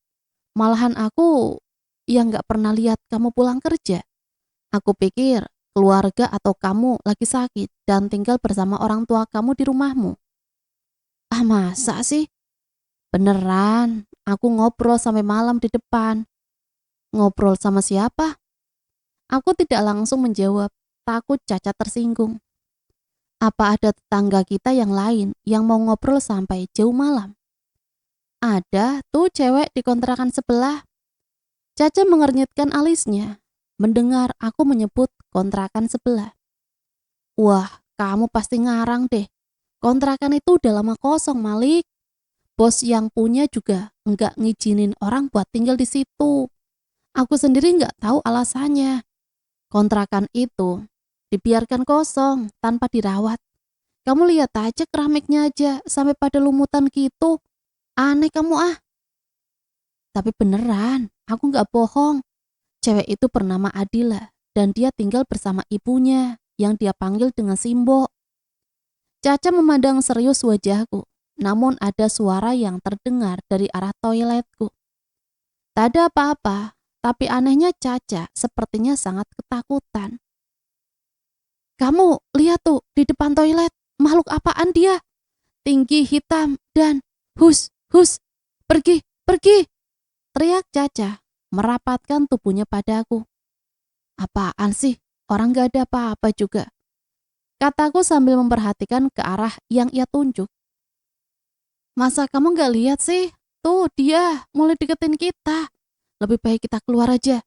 Malahan aku yang gak pernah lihat kamu pulang kerja. Aku pikir keluarga atau kamu lagi sakit dan tinggal bersama orang tua kamu di rumahmu. Ah, masa sih? Beneran, aku ngobrol sampai malam di depan. Ngobrol sama siapa? Aku tidak langsung menjawab, takut Caca tersinggung. Apa ada tetangga kita yang lain yang mau ngobrol sampai jauh malam? Ada tuh cewek di kontrakan sebelah. Caca mengernyitkan alisnya mendengar aku menyebut kontrakan sebelah. Wah, kamu pasti ngarang deh. Kontrakan itu udah lama kosong, Malik. Bos yang punya juga nggak ngizinin orang buat tinggal di situ. Aku sendiri nggak tahu alasannya. Kontrakan itu dibiarkan kosong tanpa dirawat. Kamu lihat aja keramiknya aja sampai pada lumutan gitu. Aneh kamu ah. Tapi beneran, aku nggak bohong. Cewek itu bernama Adila dan dia tinggal bersama ibunya yang dia panggil dengan Simbo. Caca memandang serius wajahku, namun ada suara yang terdengar dari arah toiletku. Tak ada apa-apa, tapi anehnya Caca sepertinya sangat ketakutan. Kamu lihat tuh di depan toilet, makhluk apaan dia? Tinggi, hitam, dan hus, pergi, pergi, teriak Caca merapatkan tubuhnya padaku. Apaan sih? Orang gak ada apa-apa juga. Kataku sambil memperhatikan ke arah yang ia tunjuk. Masa kamu gak lihat sih? Tuh dia mulai deketin kita. Lebih baik kita keluar aja.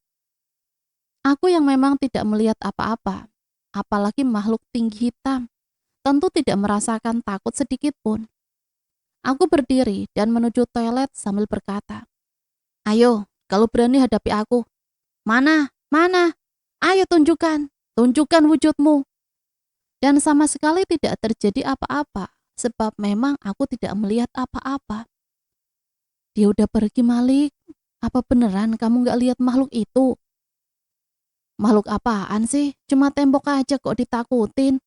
Aku yang memang tidak melihat apa-apa, apalagi makhluk tinggi hitam, tentu tidak merasakan takut sedikit pun. Aku berdiri dan menuju toilet sambil berkata, ayo, kalau berani hadapi aku. Mana? Mana? Ayo tunjukkan wujudmu. Dan sama sekali tidak terjadi apa-apa, sebab memang aku tidak melihat apa-apa. Dia udah pergi, Malik. Apa beneran kamu gak lihat makhluk itu? Makhluk apaan sih? Cuma tembok aja kok ditakutin.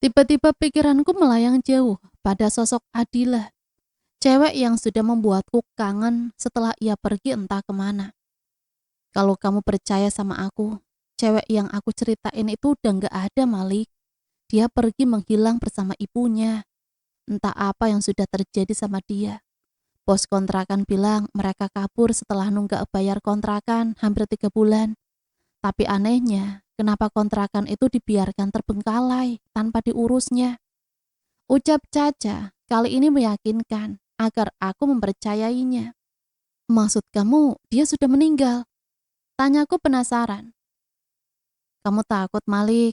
Tiba-tiba pikiranku melayang jauh pada sosok Adila, cewek yang sudah membuatku kangen setelah ia pergi entah kemana. Kalau kamu percaya sama aku, cewek yang aku ceritain itu udah gak ada, Malik. Dia pergi menghilang bersama ibunya. Entah apa yang sudah terjadi sama dia. Bos kontrakan bilang mereka kabur setelah nunggak bayar kontrakan hampir 3 bulan. Tapi anehnya, kenapa kontrakan itu dibiarkan terbengkalai tanpa diurusnya? Ucap Caca kali ini meyakinkan agar aku mempercayainya. Maksud kamu dia sudah meninggal? Tanyaku penasaran. Kamu takut, Malik?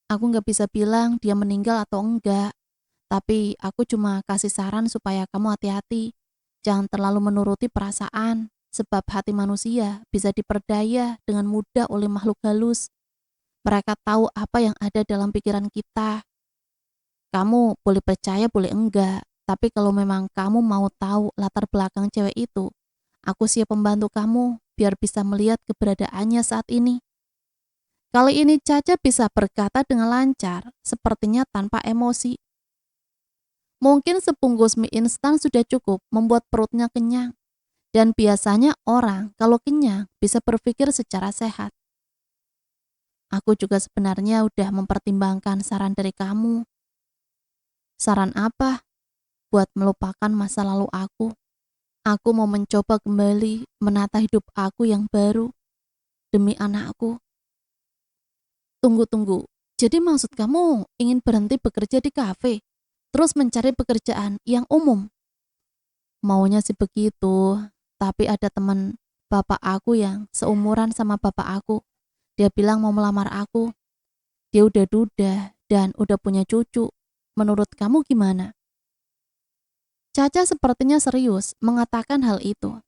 Aku gak bisa bilang dia meninggal atau enggak. Tapi aku cuma kasih saran supaya kamu hati-hati. Jangan terlalu menuruti perasaan. sebab hati manusia bisa diperdaya dengan mudah oleh makhluk halus. Mereka tahu apa yang ada dalam pikiran kita. Kamu boleh percaya, boleh enggak. Tapi kalau memang kamu mau tahu latar belakang cewek itu, aku siap membantu kamu biar bisa melihat keberadaannya saat ini. Kali ini Caca bisa berkata dengan lancar, sepertinya tanpa emosi. Mungkin sebungkus mie instan sudah cukup membuat perutnya kenyang. Dan biasanya orang kalau kenyang bisa berpikir secara sehat. Aku juga sebenarnya udah mempertimbangkan saran dari kamu. Saran apa? Buat melupakan masa lalu aku. Aku mau mencoba kembali menata hidup aku yang baru demi anakku. Tunggu. Jadi maksud kamu ingin berhenti bekerja di kafe, terus mencari pekerjaan yang umum? Maunya sih begitu, tapi ada teman bapak aku yang seumuran sama bapak aku. Dia bilang mau melamar aku. Dia udah duda dan udah punya cucu. Menurut kamu gimana? Caca sepertinya serius mengatakan hal itu.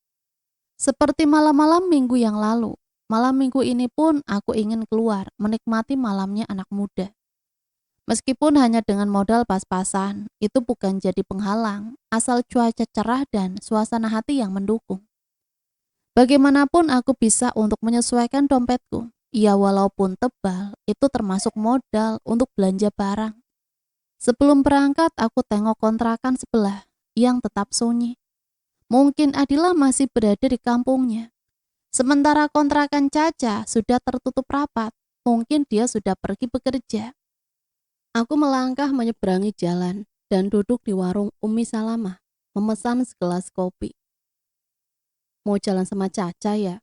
Seperti malam-malam minggu yang lalu, malam minggu ini pun aku ingin keluar menikmati malamnya anak muda. Meskipun hanya dengan modal pas-pasan, itu bukan jadi penghalang, asal cuaca cerah dan suasana hati yang mendukung. Bagaimanapun aku bisa untuk menyesuaikan dompetku. Ya walaupun tebal, itu termasuk modal untuk belanja barang. Sebelum berangkat, aku tengok kontrakan sebelah yang tetap sunyi. Mungkin Adila masih berada di kampungnya. Sementara kontrakan Caca sudah tertutup rapat, mungkin dia sudah pergi bekerja. Aku melangkah menyeberangi jalan dan duduk di warung Umi Salamah, memesan segelas kopi. Mau jalan sama Caca ya?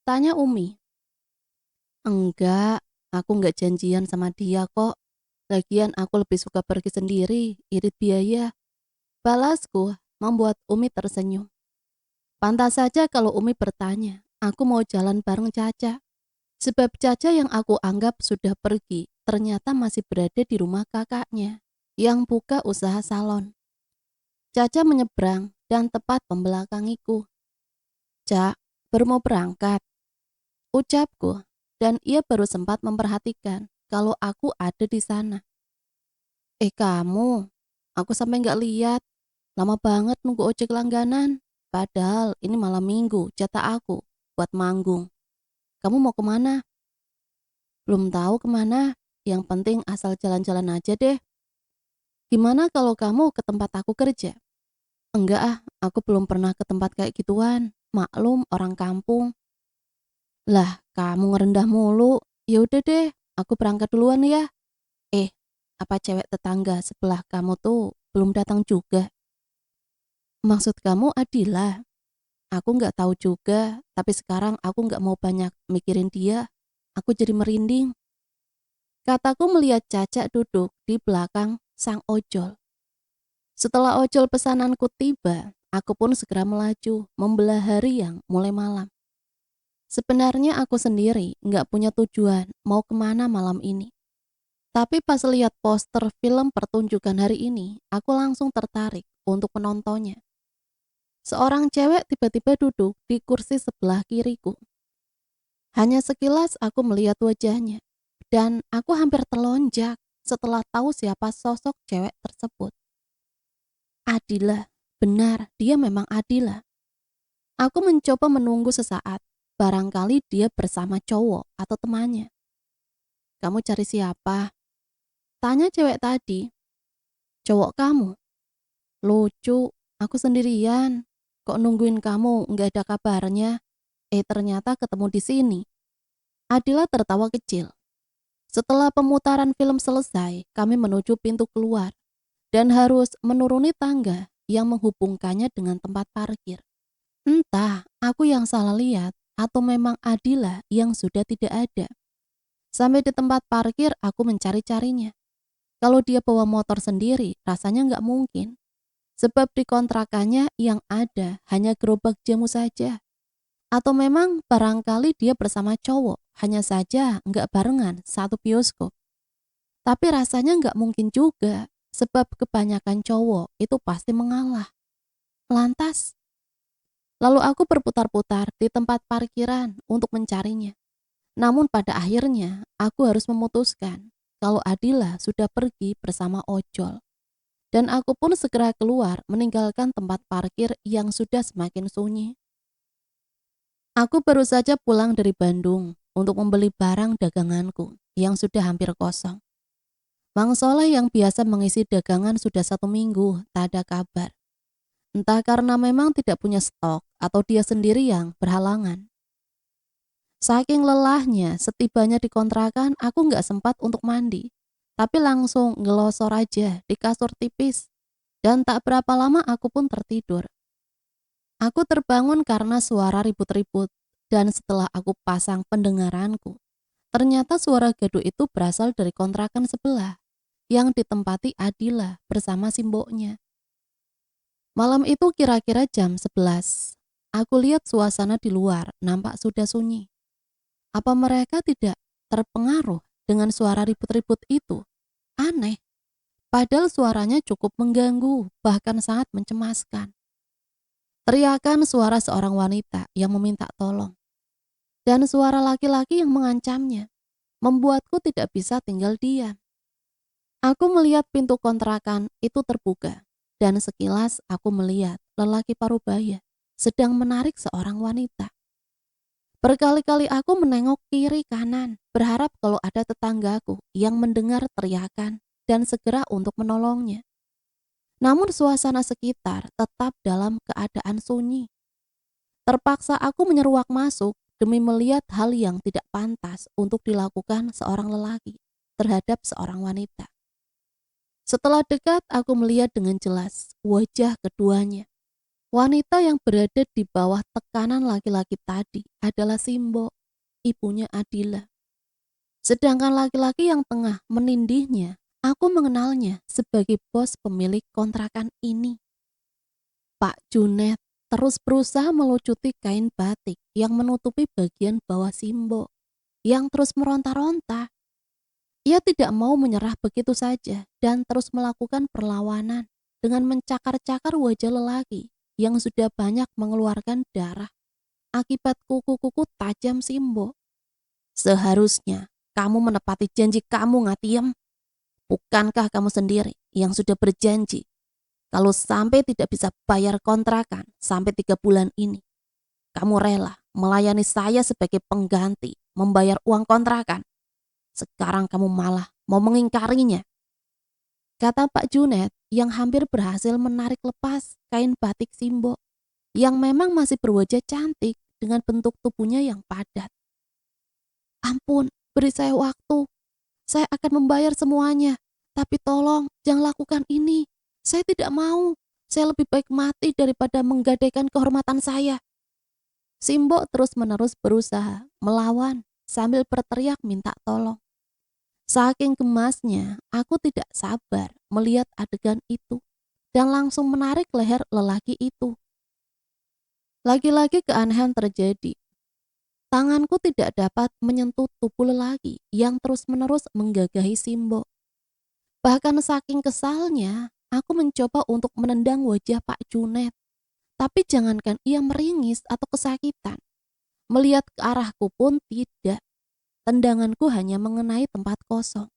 Tanya Umi. Enggak, aku enggak janjian sama dia kok. Lagian aku lebih suka pergi sendiri, irit biaya. Balasku membuat Umi tersenyum. Pantas saja kalau Umi bertanya, aku mau jalan bareng Caca. Sebab Caca yang aku anggap sudah pergi, ternyata masih berada di rumah kakaknya, yang buka usaha salon. Caca menyeberang dan tepat membelakangiku. Cak, baru mau berangkat, ucapku, dan ia baru sempat memperhatikan kalau aku ada di sana. Kamu, aku sampai nggak lihat. Lama banget nunggu ojek langganan. Padahal ini malam minggu, jatah aku buat manggung. Kamu mau kemana? Belum tahu kemana. Yang penting asal jalan-jalan aja deh. Gimana kalau kamu ke tempat aku kerja? Enggak ah, aku belum pernah ke tempat kayak gituan. Maklum orang kampung. Lah, kamu ngerendah mulu. Ya udah deh, aku berangkat duluan ya. Apa cewek tetangga sebelah kamu tuh belum datang juga? Maksud kamu Adila? Aku nggak tahu juga, tapi sekarang aku nggak mau banyak mikirin dia. Aku jadi merinding. Kataku melihat Caca duduk di belakang sang ojol. Setelah ojol pesananku tiba, aku pun segera melaju membelah hari yang mulai malam. Sebenarnya aku sendiri nggak punya tujuan mau kemana malam ini. Tapi pas lihat poster film pertunjukan hari ini, aku langsung tertarik untuk menontonnya. Seorang cewek tiba-tiba duduk di kursi sebelah kiriku. Hanya sekilas aku melihat wajahnya, dan aku hampir terlonjak setelah tahu siapa sosok cewek tersebut. Adila, benar, dia memang Adila. Aku mencoba menunggu sesaat, barangkali dia bersama cowok atau temannya. Kamu cari siapa? Tanya cewek tadi. Cowok kamu? Lucu, aku sendirian. Kok nungguin kamu nggak ada kabarnya? Ternyata ketemu di sini. Adila tertawa kecil. Setelah pemutaran film selesai, kami menuju pintu keluar dan harus menuruni tangga yang menghubungkannya dengan tempat parkir. Entah aku yang salah lihat atau memang Adila yang sudah tidak ada. Sampai di tempat parkir aku mencari-carinya. Kalau dia bawa motor sendiri, rasanya nggak mungkin. Sebab di kontrakannya yang ada hanya gerobak jamu saja. Atau memang barangkali dia bersama cowok, hanya saja nggak barengan satu bioskop. Tapi rasanya nggak mungkin juga, sebab kebanyakan cowok itu pasti mengalah. Lantas, Lalu aku berputar-putar di tempat parkiran untuk mencarinya. Namun pada akhirnya aku harus memutuskan kalau Adila sudah pergi bersama ojol. Dan aku pun segera keluar meninggalkan tempat parkir yang sudah semakin sunyi. Aku baru saja pulang dari Bandung untuk membeli barang daganganku yang sudah hampir kosong. Mang Soleh yang biasa mengisi dagangan sudah 1 minggu tak ada kabar. Entah karena memang tidak punya stok atau dia sendiri yang berhalangan. Saking lelahnya, setibanya di kontrakan aku nggak sempat untuk mandi. Tapi langsung ngelosor aja di kasur tipis. Dan tak berapa lama aku pun tertidur. Aku terbangun karena suara ribut-ribut. Dan setelah aku pasang pendengaranku, ternyata suara gaduh itu berasal dari kontrakan sebelah yang ditempati Adila bersama simboknya. Malam itu kira-kira jam 11. Aku lihat suasana di luar nampak sudah sunyi. Apa mereka tidak terpengaruh dengan suara ribut-ribut itu? Aneh, padahal suaranya cukup mengganggu, bahkan sangat mencemaskan. Teriakan suara seorang wanita yang meminta tolong, dan suara laki-laki yang mengancamnya, membuatku tidak bisa tinggal diam. Aku melihat pintu kontrakan itu terbuka, dan sekilas aku melihat lelaki parubaya sedang menarik seorang wanita. Berkali-kali aku menengok kiri kanan, berharap kalau ada tetanggaku yang mendengar teriakan dan segera untuk menolongnya. Namun suasana sekitar tetap dalam keadaan sunyi. Terpaksa aku menyeruak masuk demi melihat hal yang tidak pantas untuk dilakukan seorang lelaki terhadap seorang wanita. Setelah dekat aku melihat dengan jelas wajah keduanya. Wanita yang berada di bawah tekanan laki-laki tadi adalah Simbo, ibunya Adila. Sedangkan laki-laki yang tengah menindihnya, aku mengenalnya sebagai bos pemilik kontrakan ini. Pak Junet terus berusaha melucuti kain batik yang menutupi bagian bawah Simbo, yang terus meronta-ronta. Ia tidak mau menyerah begitu saja dan terus melakukan perlawanan dengan mencakar-cakar wajah lelaki yang sudah banyak mengeluarkan darah akibat kuku-kuku tajam Simbo. Seharusnya kamu menepati janji kamu, Ngatiem. Bukankah kamu sendiri yang sudah berjanji kalau sampai tidak bisa bayar kontrakan sampai 3 bulan ini, kamu rela melayani saya sebagai pengganti membayar uang kontrakan? Sekarang kamu malah mau mengingkarinya, kata Pak Junet yang hampir berhasil menarik lepas kain batik Simbo yang memang masih berwajah cantik dengan bentuk tubuhnya yang padat. Ampun, beri saya waktu. Saya akan membayar semuanya. Tapi tolong, jangan lakukan ini. Saya tidak mau. Saya lebih baik mati daripada menggadaikan kehormatan saya. Simbo terus-menerus berusaha melawan sambil berteriak minta tolong. Saking gemasnya, aku tidak sabar melihat adegan itu dan langsung menarik leher lelaki itu. Lagi-lagi keanehan terjadi. Tanganku tidak dapat menyentuh tubuh lelaki yang terus-menerus menggagahi Simbo. Bahkan saking kesalnya, aku mencoba untuk menendang wajah Pak Junet. Tapi jangankan ia meringis atau kesakitan, melihat ke arahku pun tidak. Tendanganku hanya mengenai tempat kosong.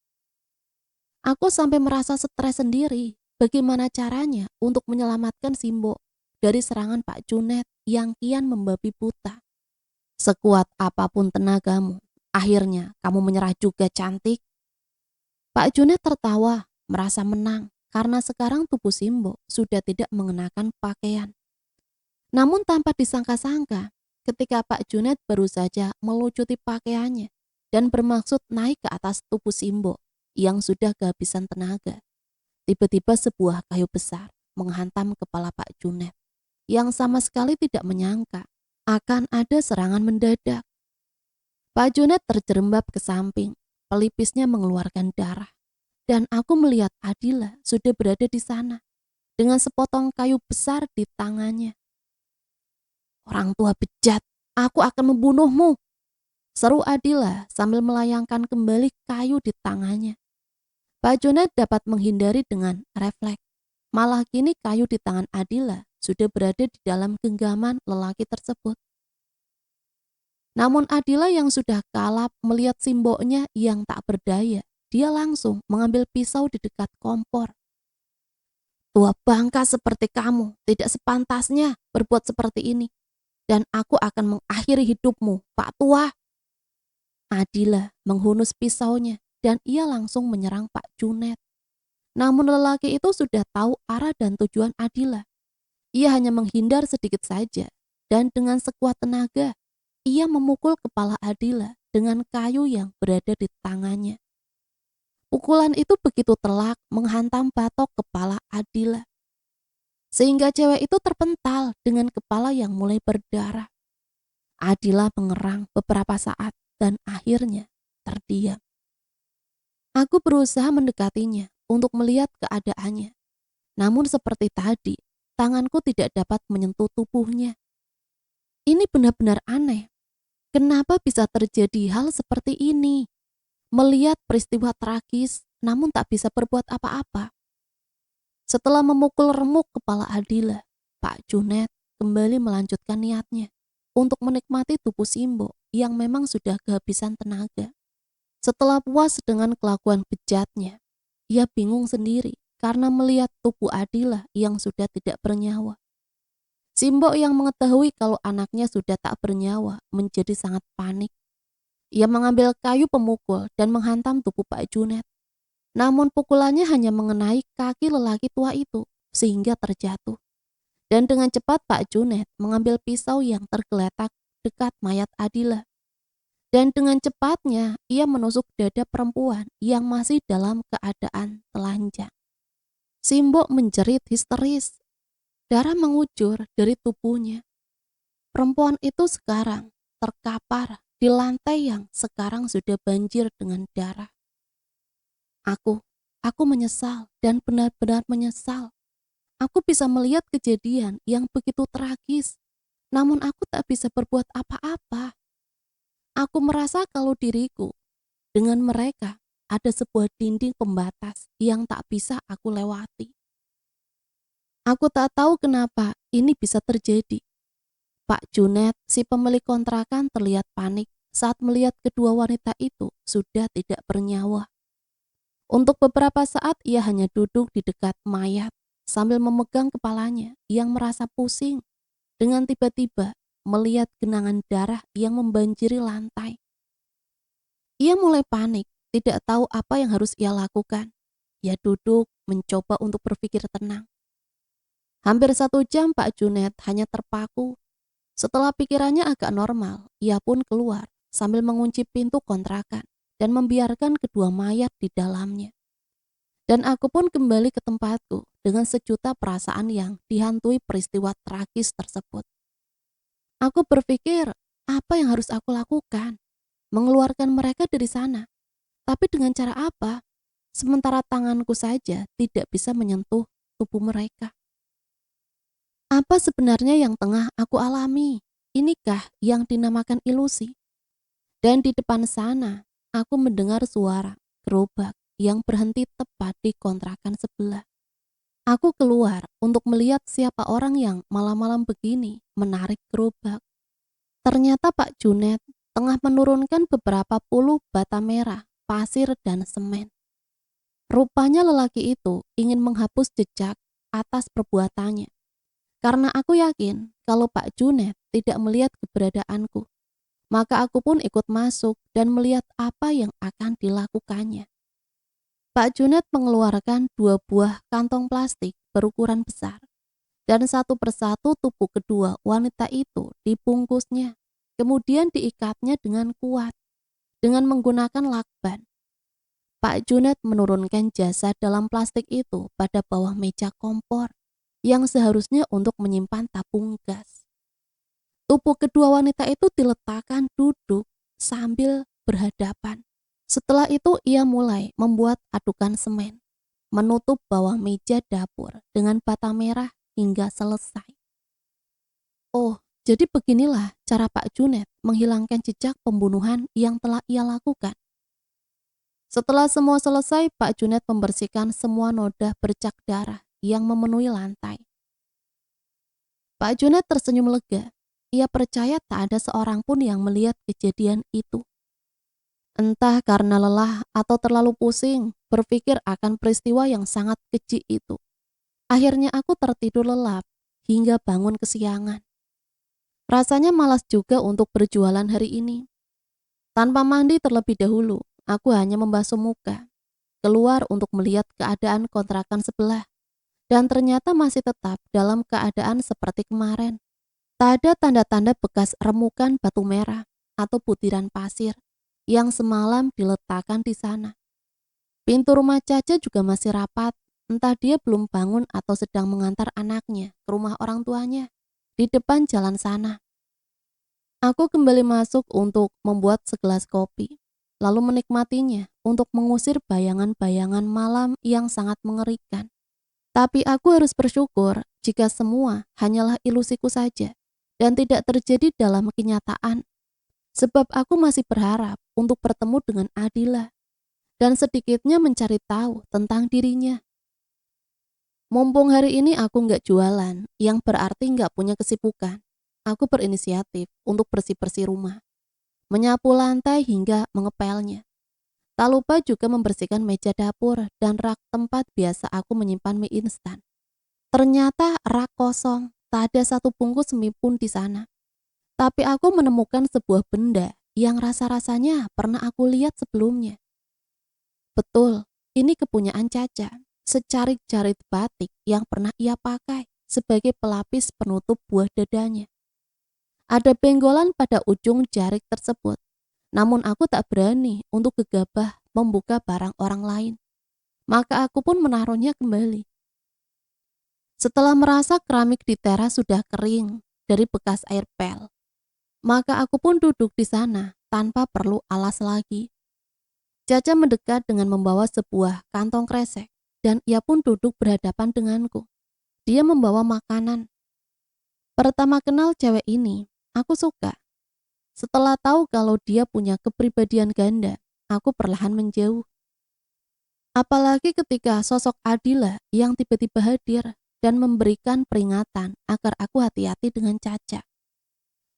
Aku sampai merasa stres sendiri bagaimana caranya untuk menyelamatkan Simbo dari serangan Pak Junet yang kian membabi buta. Sekuat apapun tenagamu, akhirnya kamu menyerah juga, cantik. Pak Junet tertawa, merasa menang karena sekarang tubuh Simbo sudah tidak mengenakan pakaian. Namun tanpa disangka-sangka, ketika Pak Junet baru saja melucuti pakaiannya dan bermaksud naik ke atas tubuh Simbo yang sudah kehabisan tenaga, tiba-tiba sebuah kayu besar menghantam kepala Pak Junet yang sama sekali tidak menyangka akan ada serangan mendadak. Pak Junet terjerembab ke samping, pelipisnya mengeluarkan darah, dan aku melihat Adila sudah berada di sana dengan sepotong kayu besar di tangannya. Orang tua bejat, aku akan membunuhmu, seru Adila sambil melayangkan kembali kayu di tangannya. Pak Junet dapat menghindari dengan refleks. Malah kini kayu di tangan Adila sudah berada di dalam genggaman lelaki tersebut. Namun Adila yang sudah kalap melihat simboknya yang tak berdaya, dia langsung mengambil pisau di dekat kompor. Tua bangka seperti kamu tidak sepantasnya berbuat seperti ini. Dan aku akan mengakhiri hidupmu, Pak Tua. Adila menghunus pisaunya dan ia langsung menyerang Pak Junet. Namun lelaki itu sudah tahu arah dan tujuan Adila. Ia hanya menghindar sedikit saja dan dengan sekuat tenaga ia memukul kepala Adila dengan kayu yang berada di tangannya. Pukulan itu begitu telak menghantam batok kepala Adila, sehingga cewek itu terpental dengan kepala yang mulai berdarah. Adila mengerang beberapa saat dan akhirnya terdiam. Aku berusaha mendekatinya untuk melihat keadaannya. Namun seperti tadi, tanganku tidak dapat menyentuh tubuhnya. Ini benar-benar aneh. Kenapa bisa terjadi hal seperti ini? Melihat peristiwa tragis, namun tak bisa berbuat apa-apa. Setelah memukul remuk kepala Adila, Pak Junet kembali melanjutkan niatnya untuk menikmati tubuh Simbo yang memang sudah kehabisan tenaga. Setelah puas dengan kelakuan bejatnya, ia bingung sendiri karena melihat tubuh Adila yang sudah tidak bernyawa. Simbo yang mengetahui kalau anaknya sudah tak bernyawa menjadi sangat panik. Ia mengambil kayu pemukul dan menghantam tubuh Pak Junet. Namun pukulannya hanya mengenai kaki lelaki tua itu sehingga terjatuh. Dan dengan cepat Pak Junet mengambil pisau yang tergeletak dekat mayat Adila. Dan dengan cepatnya ia menusuk dada perempuan yang masih dalam keadaan telanjang. Simbo menjerit histeris. Darah mengucur dari tubuhnya. Perempuan itu sekarang terkapar di lantai yang sekarang sudah banjir dengan darah. Aku menyesal dan benar-benar menyesal. Aku bisa melihat kejadian yang begitu tragis, namun aku tak bisa berbuat apa-apa. Aku merasa kalau diriku dengan mereka ada sebuah dinding pembatas yang tak bisa aku lewati. Aku tak tahu kenapa ini bisa terjadi. Pak Junet, si pemilik kontrakan, terlihat panik saat melihat kedua wanita itu sudah tidak bernyawa. Untuk beberapa saat ia hanya duduk di dekat mayat sambil memegang kepalanya yang merasa pusing dengan tiba-tiba melihat genangan darah yang membanjiri lantai. Ia mulai panik, tidak tahu apa yang harus ia lakukan. Ia duduk mencoba untuk berpikir tenang. Hampir 1 jam Pak Junet hanya terpaku. Setelah pikirannya agak normal, ia pun keluar sambil mengunci pintu kontrakan dan membiarkan kedua mayat di dalamnya. Dan aku pun kembali ke tempatku dengan sejuta perasaan yang dihantui peristiwa tragis tersebut. Aku berpikir, apa yang harus aku lakukan? Mengeluarkan mereka dari sana. Tapi dengan cara apa? Sementara tanganku saja tidak bisa menyentuh tubuh mereka. Apa sebenarnya yang tengah aku alami? Inikah yang dinamakan ilusi? Dan di depan sana, aku mendengar suara gerobak yang berhenti tepat di kontrakan sebelah. Aku keluar untuk melihat siapa orang yang malam-malam begini menarik gerobak. Ternyata Pak Junet tengah menurunkan beberapa puluh bata merah, pasir, dan semen. Rupanya lelaki itu ingin menghapus jejak atas perbuatannya. Karena aku yakin kalau Pak Junet tidak melihat keberadaanku, maka aku pun ikut masuk dan melihat apa yang akan dilakukannya. Pak Junet mengeluarkan 2 buah kantong plastik berukuran besar, dan satu persatu tubuh kedua wanita itu dibungkusnya, kemudian diikatnya dengan kuat, dengan menggunakan lakban. Pak Junet menurunkan jasad dalam plastik itu pada bawah meja kompor, yang seharusnya untuk menyimpan tabung gas. Tubuh kedua wanita itu diletakkan duduk sambil berhadapan. Setelah itu ia mulai membuat adukan semen, menutup bawah meja dapur dengan bata merah hingga selesai. Oh, jadi beginilah cara Pak Junet menghilangkan jejak pembunuhan yang telah ia lakukan. Setelah semua selesai, Pak Junet membersihkan semua noda bercak darah yang memenuhi lantai. Pak Junet tersenyum lega. Ia percaya tak ada seorang pun yang melihat kejadian itu. Entah karena lelah atau terlalu pusing berpikir akan peristiwa yang sangat keji itu. Akhirnya aku tertidur lelap hingga bangun kesiangan. Rasanya malas juga untuk berjualan hari ini. Tanpa mandi terlebih dahulu, aku hanya membasuh muka, keluar untuk melihat keadaan kontrakan sebelah, dan ternyata masih tetap dalam keadaan seperti kemarin. Tak ada tanda-tanda bekas remukan batu merah atau butiran pasir yang semalam diletakkan di sana. Pintu rumah Caca juga masih rapat, entah dia belum bangun atau sedang mengantar anaknya ke rumah orang tuanya di depan jalan sana. Aku kembali masuk untuk membuat segelas kopi, lalu menikmatinya untuk mengusir bayangan-bayangan malam yang sangat mengerikan. Tapi aku harus bersyukur jika semua hanyalah ilusiku saja dan tidak terjadi dalam kenyataan. Sebab aku masih berharap untuk bertemu dengan Adila dan sedikitnya mencari tahu tentang dirinya. Mumpung hari ini aku nggak jualan, yang berarti nggak punya kesibukan. Aku berinisiatif untuk bersih-bersih rumah, menyapu lantai hingga mengepelnya. Tak lupa juga membersihkan meja dapur dan rak tempat biasa aku menyimpan mie instan. Ternyata rak kosong, tak ada satu bungkus mie pun di sana. Tapi aku menemukan sebuah benda yang rasa-rasanya pernah aku lihat sebelumnya. Betul, ini kepunyaan Caca, secarik jarit batik yang pernah ia pakai sebagai pelapis penutup buah dadanya. Ada benggolan pada ujung jarik tersebut, namun aku tak berani untuk gegabah membuka barang orang lain. Maka aku pun menaruhnya kembali. Setelah merasa keramik di teras sudah kering dari bekas air pel, maka aku pun duduk di sana tanpa perlu alas lagi. Caca mendekat dengan membawa sebuah kantong kresek dan ia pun duduk berhadapan denganku. Dia membawa makanan. Pertama kenal cewek ini, aku suka. Setelah tahu kalau dia punya kepribadian ganda, aku perlahan menjauh. Apalagi ketika sosok Adila yang tiba-tiba hadir dan memberikan peringatan agar aku hati-hati dengan Caca.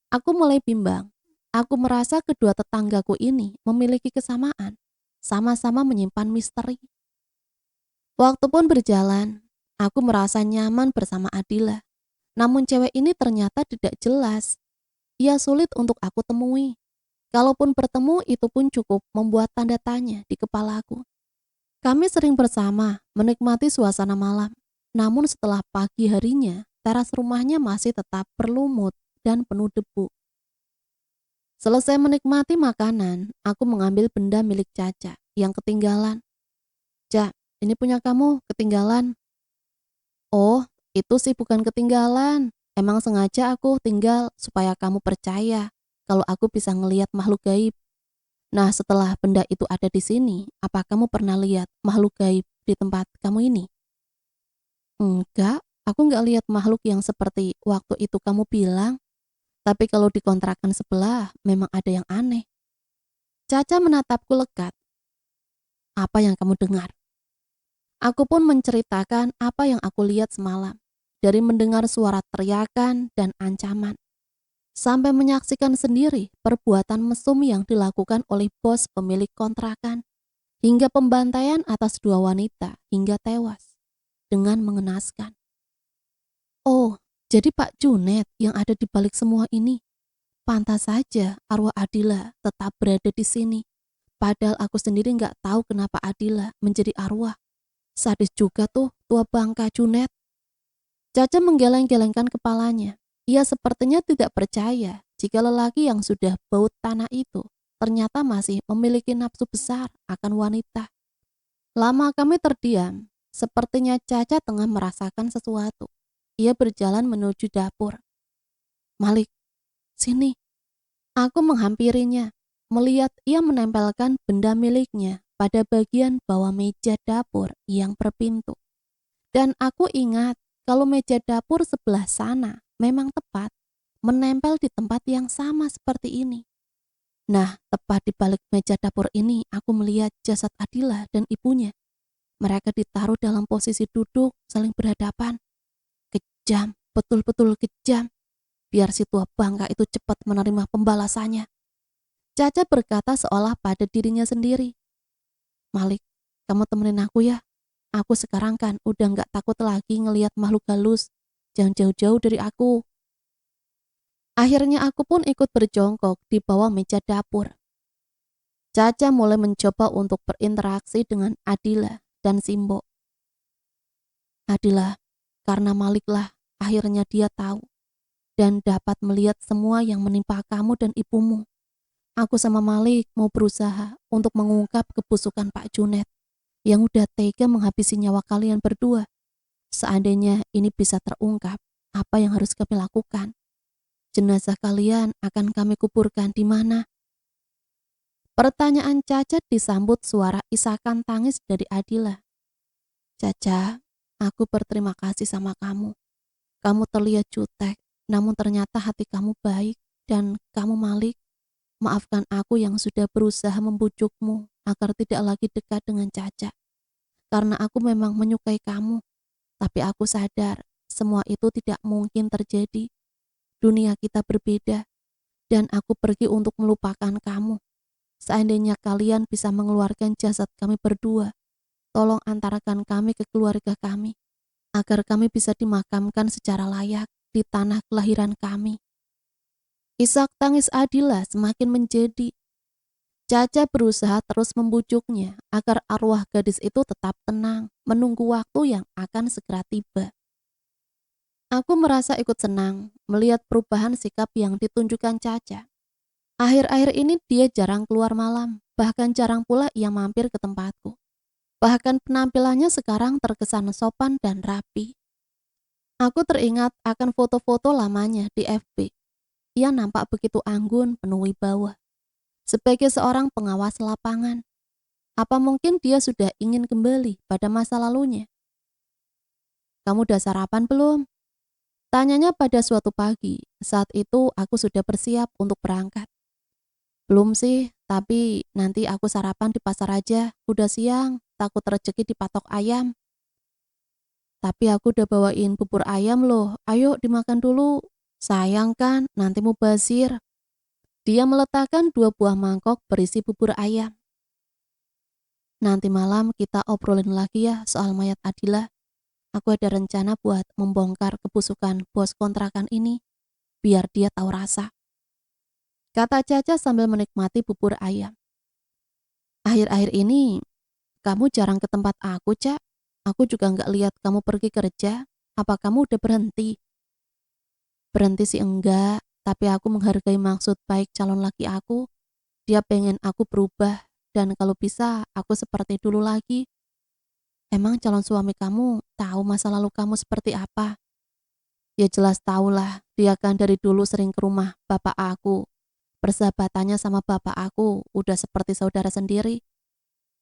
Aku mulai bimbang. Aku merasa kedua tetanggaku ini memiliki kesamaan, sama-sama menyimpan misteri. Waktu pun berjalan, aku merasa nyaman bersama Adila. Namun cewek ini ternyata tidak jelas. Ia sulit untuk aku temui. Kalaupun bertemu, itu pun cukup membuat tanda tanya di kepalaku. Kami sering bersama menikmati suasana malam. Namun setelah pagi harinya, teras rumahnya masih tetap berlumut dan penuh debu. Selesai menikmati makanan, aku mengambil benda milik Caca yang ketinggalan. Ca, ini punya kamu, ketinggalan. Oh, itu sih bukan ketinggalan. Emang sengaja aku tinggal supaya kamu percaya kalau aku bisa ngelihat makhluk gaib. Nah, setelah benda itu ada di sini, apa kamu pernah lihat makhluk gaib di tempat kamu ini? Enggak, aku nggak lihat makhluk yang seperti waktu itu kamu bilang. Tapi kalau di kontrakan sebelah, memang ada yang aneh. Caca menatapku lekat. Apa yang kamu dengar? Aku pun menceritakan apa yang aku lihat semalam. Dari mendengar suara teriakan dan ancaman, sampai menyaksikan sendiri perbuatan mesum yang dilakukan oleh bos pemilik kontrakan, hingga pembantaian atas dua wanita hingga tewas, dengan mengenaskan. Oh, jadi Pak Junet yang ada di balik semua ini. Pantas saja arwah Adila tetap berada di sini. Padahal aku sendiri nggak tahu kenapa Adila menjadi arwah. Sadis juga tuh tua bangka Junet. Caca menggeleng-gelengkan kepalanya. Ia sepertinya tidak percaya jika lelaki yang sudah baut tanah itu ternyata masih memiliki nafsu besar akan wanita. Lama kami terdiam, sepertinya Caca tengah merasakan sesuatu. Ia berjalan menuju dapur. Malik, sini. Aku menghampirinya, melihat ia menempelkan benda miliknya pada bagian bawah meja dapur yang berpintu. Dan aku ingat kalau meja dapur sebelah sana memang tepat menempel di tempat yang sama seperti ini. Nah, tepat di balik meja dapur ini aku melihat jasad Adila dan ibunya. Mereka ditaruh dalam posisi duduk saling berhadapan. Kejam, betul-betul kejam. Biar si tua bangka itu cepat menerima pembalasannya. Caca berkata seolah pada dirinya sendiri. Malik, kamu temenin aku ya. Aku sekarang kan udah gak takut lagi ngelihat makhluk halus. Jangan jauh-jauh dari aku. Akhirnya aku pun ikut berjongkok di bawah meja dapur. Caca mulai mencoba untuk berinteraksi dengan Adila dan Simbo. Adila, karena Malik lah akhirnya dia tahu dan dapat melihat semua yang menimpa kamu dan ibumu. Aku sama Malik mau berusaha untuk mengungkap kebusukan Pak Junet yang udah tega menghabisi nyawa kalian berdua. Seandainya ini bisa terungkap, apa yang harus kami lakukan? Jenazah kalian akan kami kuburkan di mana? Pertanyaan Caca disambut suara isakan tangis dari Adila. Caca, aku berterima kasih sama kamu. Kamu terlihat jutek, namun ternyata hati kamu baik. Dan kamu Malik, maafkan aku yang sudah berusaha membujukmu agar tidak lagi dekat dengan Caca. Karena aku memang menyukai kamu, tapi aku sadar semua itu tidak mungkin terjadi. Dunia kita berbeda, dan aku pergi untuk melupakan kamu. Seandainya kalian bisa mengeluarkan jasad kami berdua, tolong antarkan kami ke keluarga kami, agar kami bisa dimakamkan secara layak di tanah kelahiran kami. Isak tangis Adila semakin menjadi. Caca berusaha terus membujuknya agar arwah gadis itu tetap tenang, menunggu waktu yang akan segera tiba. Aku merasa ikut senang melihat perubahan sikap yang ditunjukkan Caca. Akhir-akhir ini dia jarang keluar malam, bahkan jarang pula ia mampir ke tempatku. Bahkan penampilannya sekarang terkesan sopan dan rapi. Aku teringat akan foto-foto lamanya di FB. Ia nampak begitu anggun, penuh wibawa. Sebagai seorang pengawas lapangan, apa mungkin dia sudah ingin kembali pada masa lalunya? Kamu udah sarapan belum? Tanyanya pada suatu pagi, saat itu aku sudah bersiap untuk berangkat. Belum sih, tapi nanti aku sarapan di pasar aja, udah siang, takut rezeki dipatok ayam. Tapi aku udah bawain bubur ayam loh, ayo dimakan dulu. Sayang kan, nanti mubazir. Dia meletakkan 2 buah mangkok berisi bubur ayam. Nanti malam kita obrolin lagi ya soal mayat Adila. Aku ada rencana buat membongkar kebusukan bos kontrakan ini, biar dia tahu rasa. Kata Caca sambil menikmati bubur ayam. Akhir-akhir ini, kamu jarang ke tempat aku, Cak. Aku juga nggak lihat kamu pergi kerja. Apa kamu udah berhenti? Berhenti sih enggak, tapi aku menghargai maksud baik calon laki aku. Dia pengen aku berubah, dan kalau bisa aku seperti dulu lagi. Emang calon suami kamu tahu masa lalu kamu seperti apa? Ya jelas tahulah, dia kan dari dulu sering ke rumah bapak aku. Persahabatannya sama bapak aku udah seperti saudara sendiri.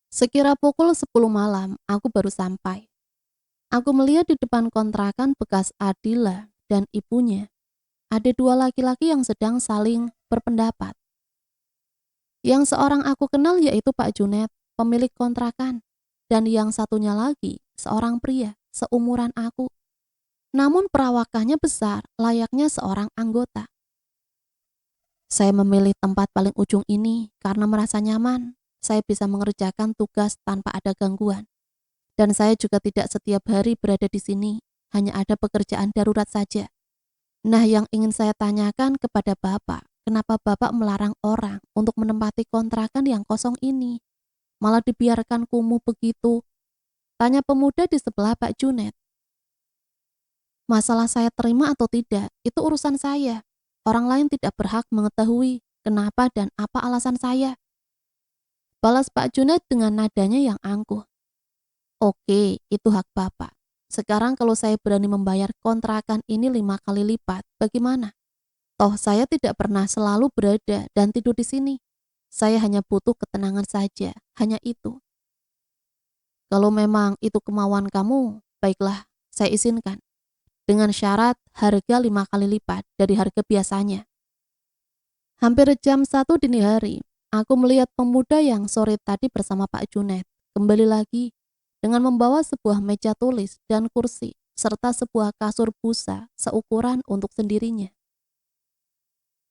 Sekira pukul 10 malam, aku baru sampai. Aku melihat di depan kontrakan bekas Adila dan ibunya. Ada 2 laki-laki yang sedang saling berpendapat. Yang seorang aku kenal yaitu Pak Junet, pemilik kontrakan. Dan yang satunya lagi, seorang pria, seumuran aku. Namun perawakannya besar, layaknya seorang anggota. Saya memilih tempat paling ujung ini karena merasa nyaman. Saya bisa mengerjakan tugas tanpa ada gangguan. Dan saya juga tidak setiap hari berada di sini, hanya ada pekerjaan darurat saja. Nah, yang ingin saya tanyakan kepada Bapak, kenapa Bapak melarang orang untuk menempati kontrakan yang kosong ini? Malah dibiarkan kumuh begitu. Tanya pemuda di sebelah Pak Junet. Masalah saya terima atau tidak, itu urusan saya. Orang lain tidak berhak mengetahui kenapa dan apa alasan saya. Balas Pak Junet dengan nadanya yang angkuh. Oke, itu hak Bapak. Sekarang kalau saya berani membayar kontrakan ini 5 kali lipat, bagaimana? Toh saya tidak pernah selalu berada dan tidur di sini. Saya hanya butuh ketenangan saja, hanya itu. Kalau memang itu kemauan kamu, baiklah, saya izinkan. Dengan syarat harga 5 kali lipat dari harga biasanya. Hampir jam 1 dini hari, aku melihat pemuda yang sore tadi bersama Pak Junet kembali lagi dengan membawa sebuah meja tulis dan kursi serta sebuah kasur busa seukuran untuk sendirinya.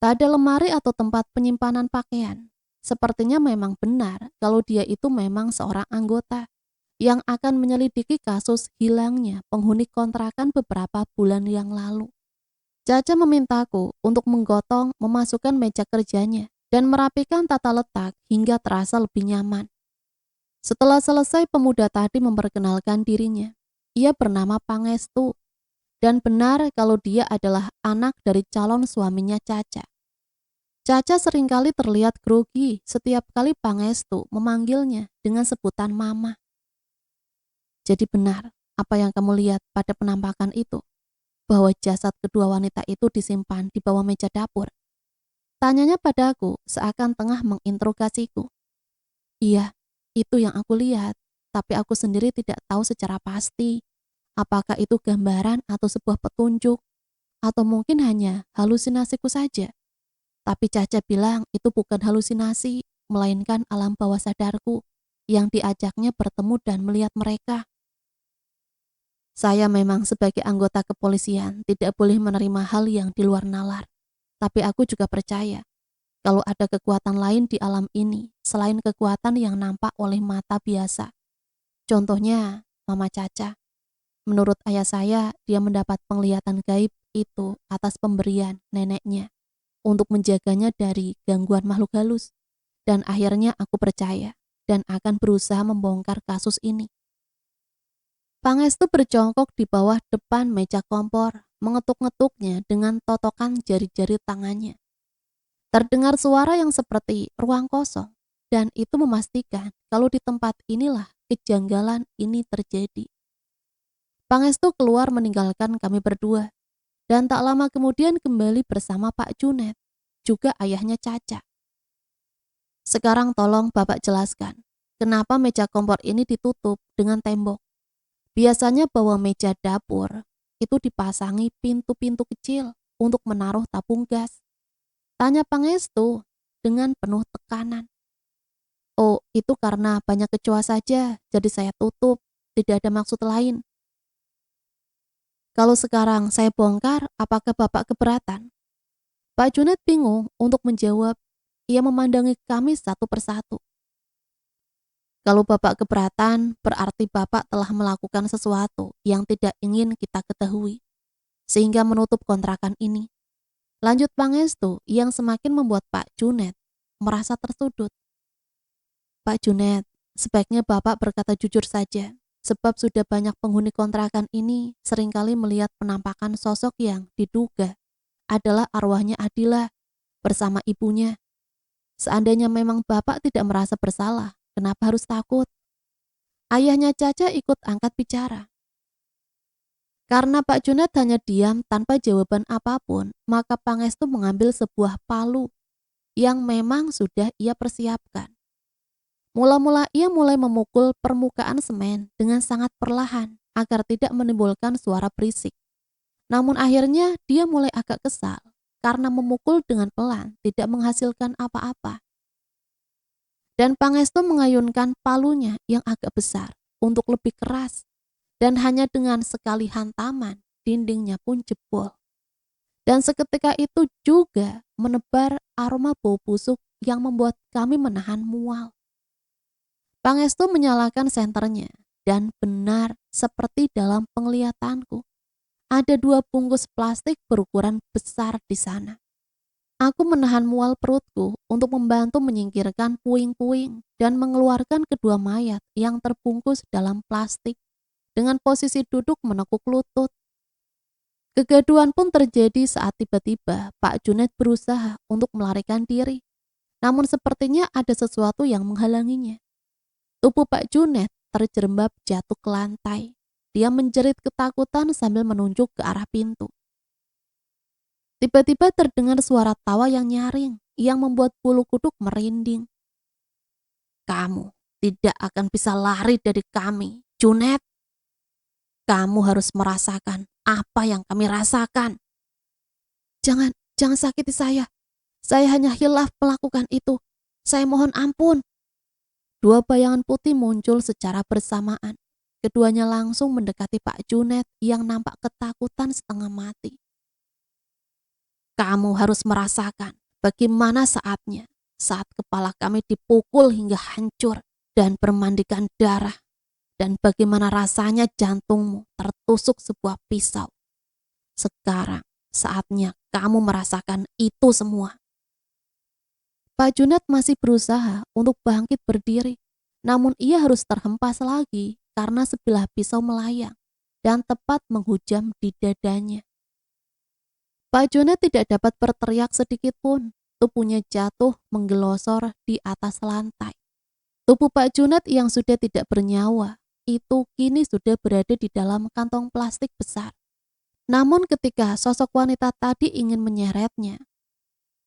Tak ada lemari atau tempat penyimpanan pakaian. Sepertinya memang benar kalau dia itu memang seorang anggota yang akan menyelidiki kasus hilangnya penghuni kontrakan beberapa bulan yang lalu. Caca memintaku untuk menggotong memasukkan meja kerjanya dan merapikan tata letak hingga terasa lebih nyaman. Setelah selesai, pemuda tadi memperkenalkan dirinya. Ia bernama Pangestu, dan benar kalau dia adalah anak dari calon suaminya Caca. Caca seringkali terlihat grogi setiap kali Pangestu memanggilnya dengan sebutan Mama. Jadi benar apa yang kamu lihat pada penampakan itu, bahwa jasad kedua wanita itu disimpan di bawah meja dapur? Tanyanya padaku seakan tengah menginterogasiku. Iya, itu yang aku lihat, tapi aku sendiri tidak tahu secara pasti apakah itu gambaran atau sebuah petunjuk, atau mungkin hanya halusinasiku saja. Tapi Caca bilang itu bukan halusinasi, melainkan alam bawah sadarku yang diajaknya bertemu dan melihat mereka. Saya memang sebagai anggota kepolisian tidak boleh menerima hal yang di luar nalar. Tapi aku juga percaya kalau ada kekuatan lain di alam ini selain kekuatan yang nampak oleh mata biasa. Contohnya Mama Caca. Menurut ayah saya, dia mendapat penglihatan gaib itu atas pemberian neneknya untuk menjaganya dari gangguan makhluk halus. Dan akhirnya aku percaya dan akan berusaha membongkar kasus ini. Pangestu berjongkok di bawah depan meja kompor, mengetuk-ngetuknya dengan totokan jari-jari tangannya. Terdengar suara yang seperti ruang kosong, dan itu memastikan kalau di tempat inilah kejanggalan ini terjadi. Pangestu keluar meninggalkan kami berdua, dan tak lama kemudian kembali bersama Pak Junet, juga ayahnya Caca. Sekarang tolong Bapak jelaskan, kenapa meja kompor ini ditutup dengan tembok? Biasanya bawah meja dapur itu dipasangi pintu-pintu kecil untuk menaruh tabung gas. Tanya Pangestu dengan penuh tekanan. Oh, itu karena banyak kecoa saja, jadi saya tutup, tidak ada maksud lain. Kalau sekarang saya bongkar, apakah Bapak keberatan? Pak Junet bingung untuk menjawab. Ia memandangi kami satu persatu. Kalau Bapak keberatan, berarti Bapak telah melakukan sesuatu yang tidak ingin kita ketahui, sehingga menutup kontrakan ini. Lanjut Pangestu yang semakin membuat Pak Junet merasa tersudut. Pak Junet, sebaiknya Bapak berkata jujur saja, sebab sudah banyak penghuni kontrakan ini seringkali melihat penampakan sosok yang diduga adalah arwahnya Adila bersama ibunya. Seandainya memang Bapak tidak merasa bersalah, kenapa harus takut? Ayahnya Caca ikut angkat bicara. Karena Pak Junet hanya diam tanpa jawaban apapun, maka Pangestu mengambil sebuah palu yang memang sudah ia persiapkan. Mula-mula ia mulai memukul permukaan semen dengan sangat perlahan agar tidak menimbulkan suara berisik. Namun akhirnya dia mulai agak kesal karena memukul dengan pelan tidak menghasilkan apa-apa. Dan Pangestu mengayunkan palunya yang agak besar untuk lebih keras, dan hanya dengan sekali hantaman dindingnya pun jebol. Dan seketika itu juga menebar aroma bau busuk yang membuat kami menahan mual. Pangestu menyalakan senternya, dan benar seperti dalam penglihatanku, ada 2 bungkus plastik berukuran besar di sana. Aku menahan mual perutku untuk membantu menyingkirkan puing-puing dan mengeluarkan kedua mayat yang terbungkus dalam plastik dengan posisi duduk menekuk lutut. Kegaduhan pun terjadi saat tiba-tiba Pak Junet berusaha untuk melarikan diri. Namun sepertinya ada sesuatu yang menghalanginya. Tubuh Pak Junet terjerembab jatuh ke lantai. Dia menjerit ketakutan sambil menunjuk ke arah pintu. Tiba-tiba terdengar suara tawa yang nyaring yang membuat bulu kuduk merinding. Kamu tidak akan bisa lari dari kami, Junet. Kamu harus merasakan apa yang kami rasakan. Jangan sakiti saya. Saya hanya hilaf melakukan itu. Saya mohon ampun. 2 bayangan putih muncul secara bersamaan. keduanya langsung mendekati Pak Junet yang nampak ketakutan setengah mati. Kamu harus merasakan bagaimana saat kepala kami dipukul hingga hancur dan bermandikan darah, dan bagaimana rasanya jantungmu tertusuk sebuah pisau. Sekarang saatnya kamu merasakan itu semua. Pak Junet masih berusaha untuk bangkit berdiri, namun ia harus terhempas lagi karena sebilah pisau melayang dan tepat menghujam di dadanya. Pak Junet tidak dapat berteriak sedikit pun, tubuhnya jatuh menggelosor di atas lantai. Tubuh Pak Junet yang sudah tidak bernyawa, itu kini sudah berada di dalam kantong plastik besar. Namun ketika sosok wanita tadi ingin menyeretnya,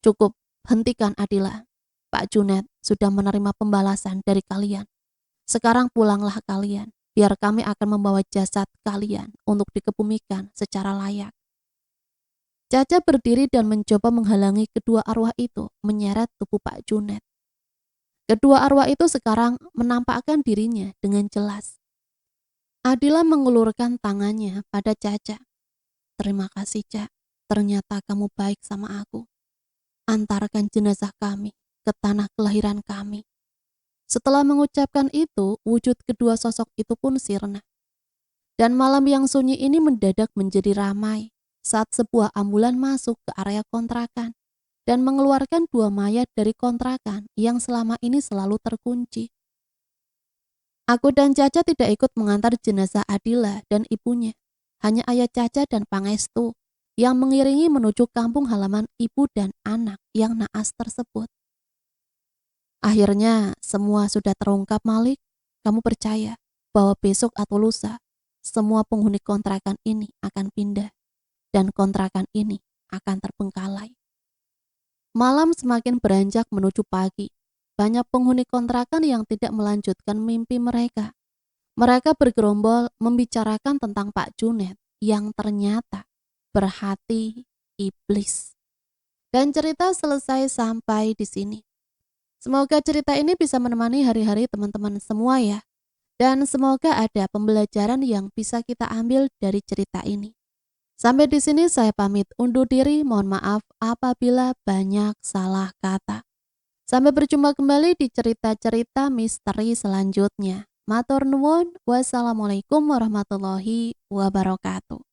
"Cukup, hentikan Adila. Pak Junet sudah menerima pembalasan dari kalian. Sekarang pulanglah kalian, biar kami akan membawa jasad kalian untuk dikebumikan secara layak." Caca berdiri dan mencoba menghalangi kedua arwah itu menyeret tubuh Pak Junet. Kedua arwah itu sekarang menampakkan dirinya dengan jelas. Adila mengulurkan tangannya pada Caca. "Terima kasih, Cak. Ternyata kamu baik sama aku. Antarkan jenazah kami ke tanah kelahiran kami." Setelah mengucapkan itu, wujud kedua sosok itu pun sirna. Dan malam yang sunyi ini mendadak menjadi ramai saat sebuah ambulan masuk ke area kontrakan dan mengeluarkan dua mayat dari kontrakan yang selama ini selalu terkunci. Aku dan Caca tidak ikut mengantar jenazah Adila dan ibunya. Hanya ayah Caca dan Pangestu yang mengiringi menuju kampung halaman ibu dan anak yang naas tersebut. Akhirnya semua sudah terungkap, Malik. Kamu percaya bahwa besok atau lusa semua penghuni kontrakan ini akan pindah dan kontrakan ini akan terbengkalai. Malam semakin beranjak menuju pagi. Banyak penghuni kontrakan yang tidak melanjutkan mimpi mereka. Mereka bergerombol membicarakan tentang Pak Junet yang ternyata berhati iblis. Dan cerita selesai sampai di sini. Semoga cerita ini bisa menemani hari-hari teman-teman semua ya. Dan semoga ada pembelajaran yang bisa kita ambil dari cerita ini. Sampai di sini saya pamit undur diri. Mohon maaf apabila banyak salah kata. Sampai berjumpa kembali di cerita-cerita misteri selanjutnya. Matur nuwun, wassalamualaikum warahmatullahi wabarakatuh.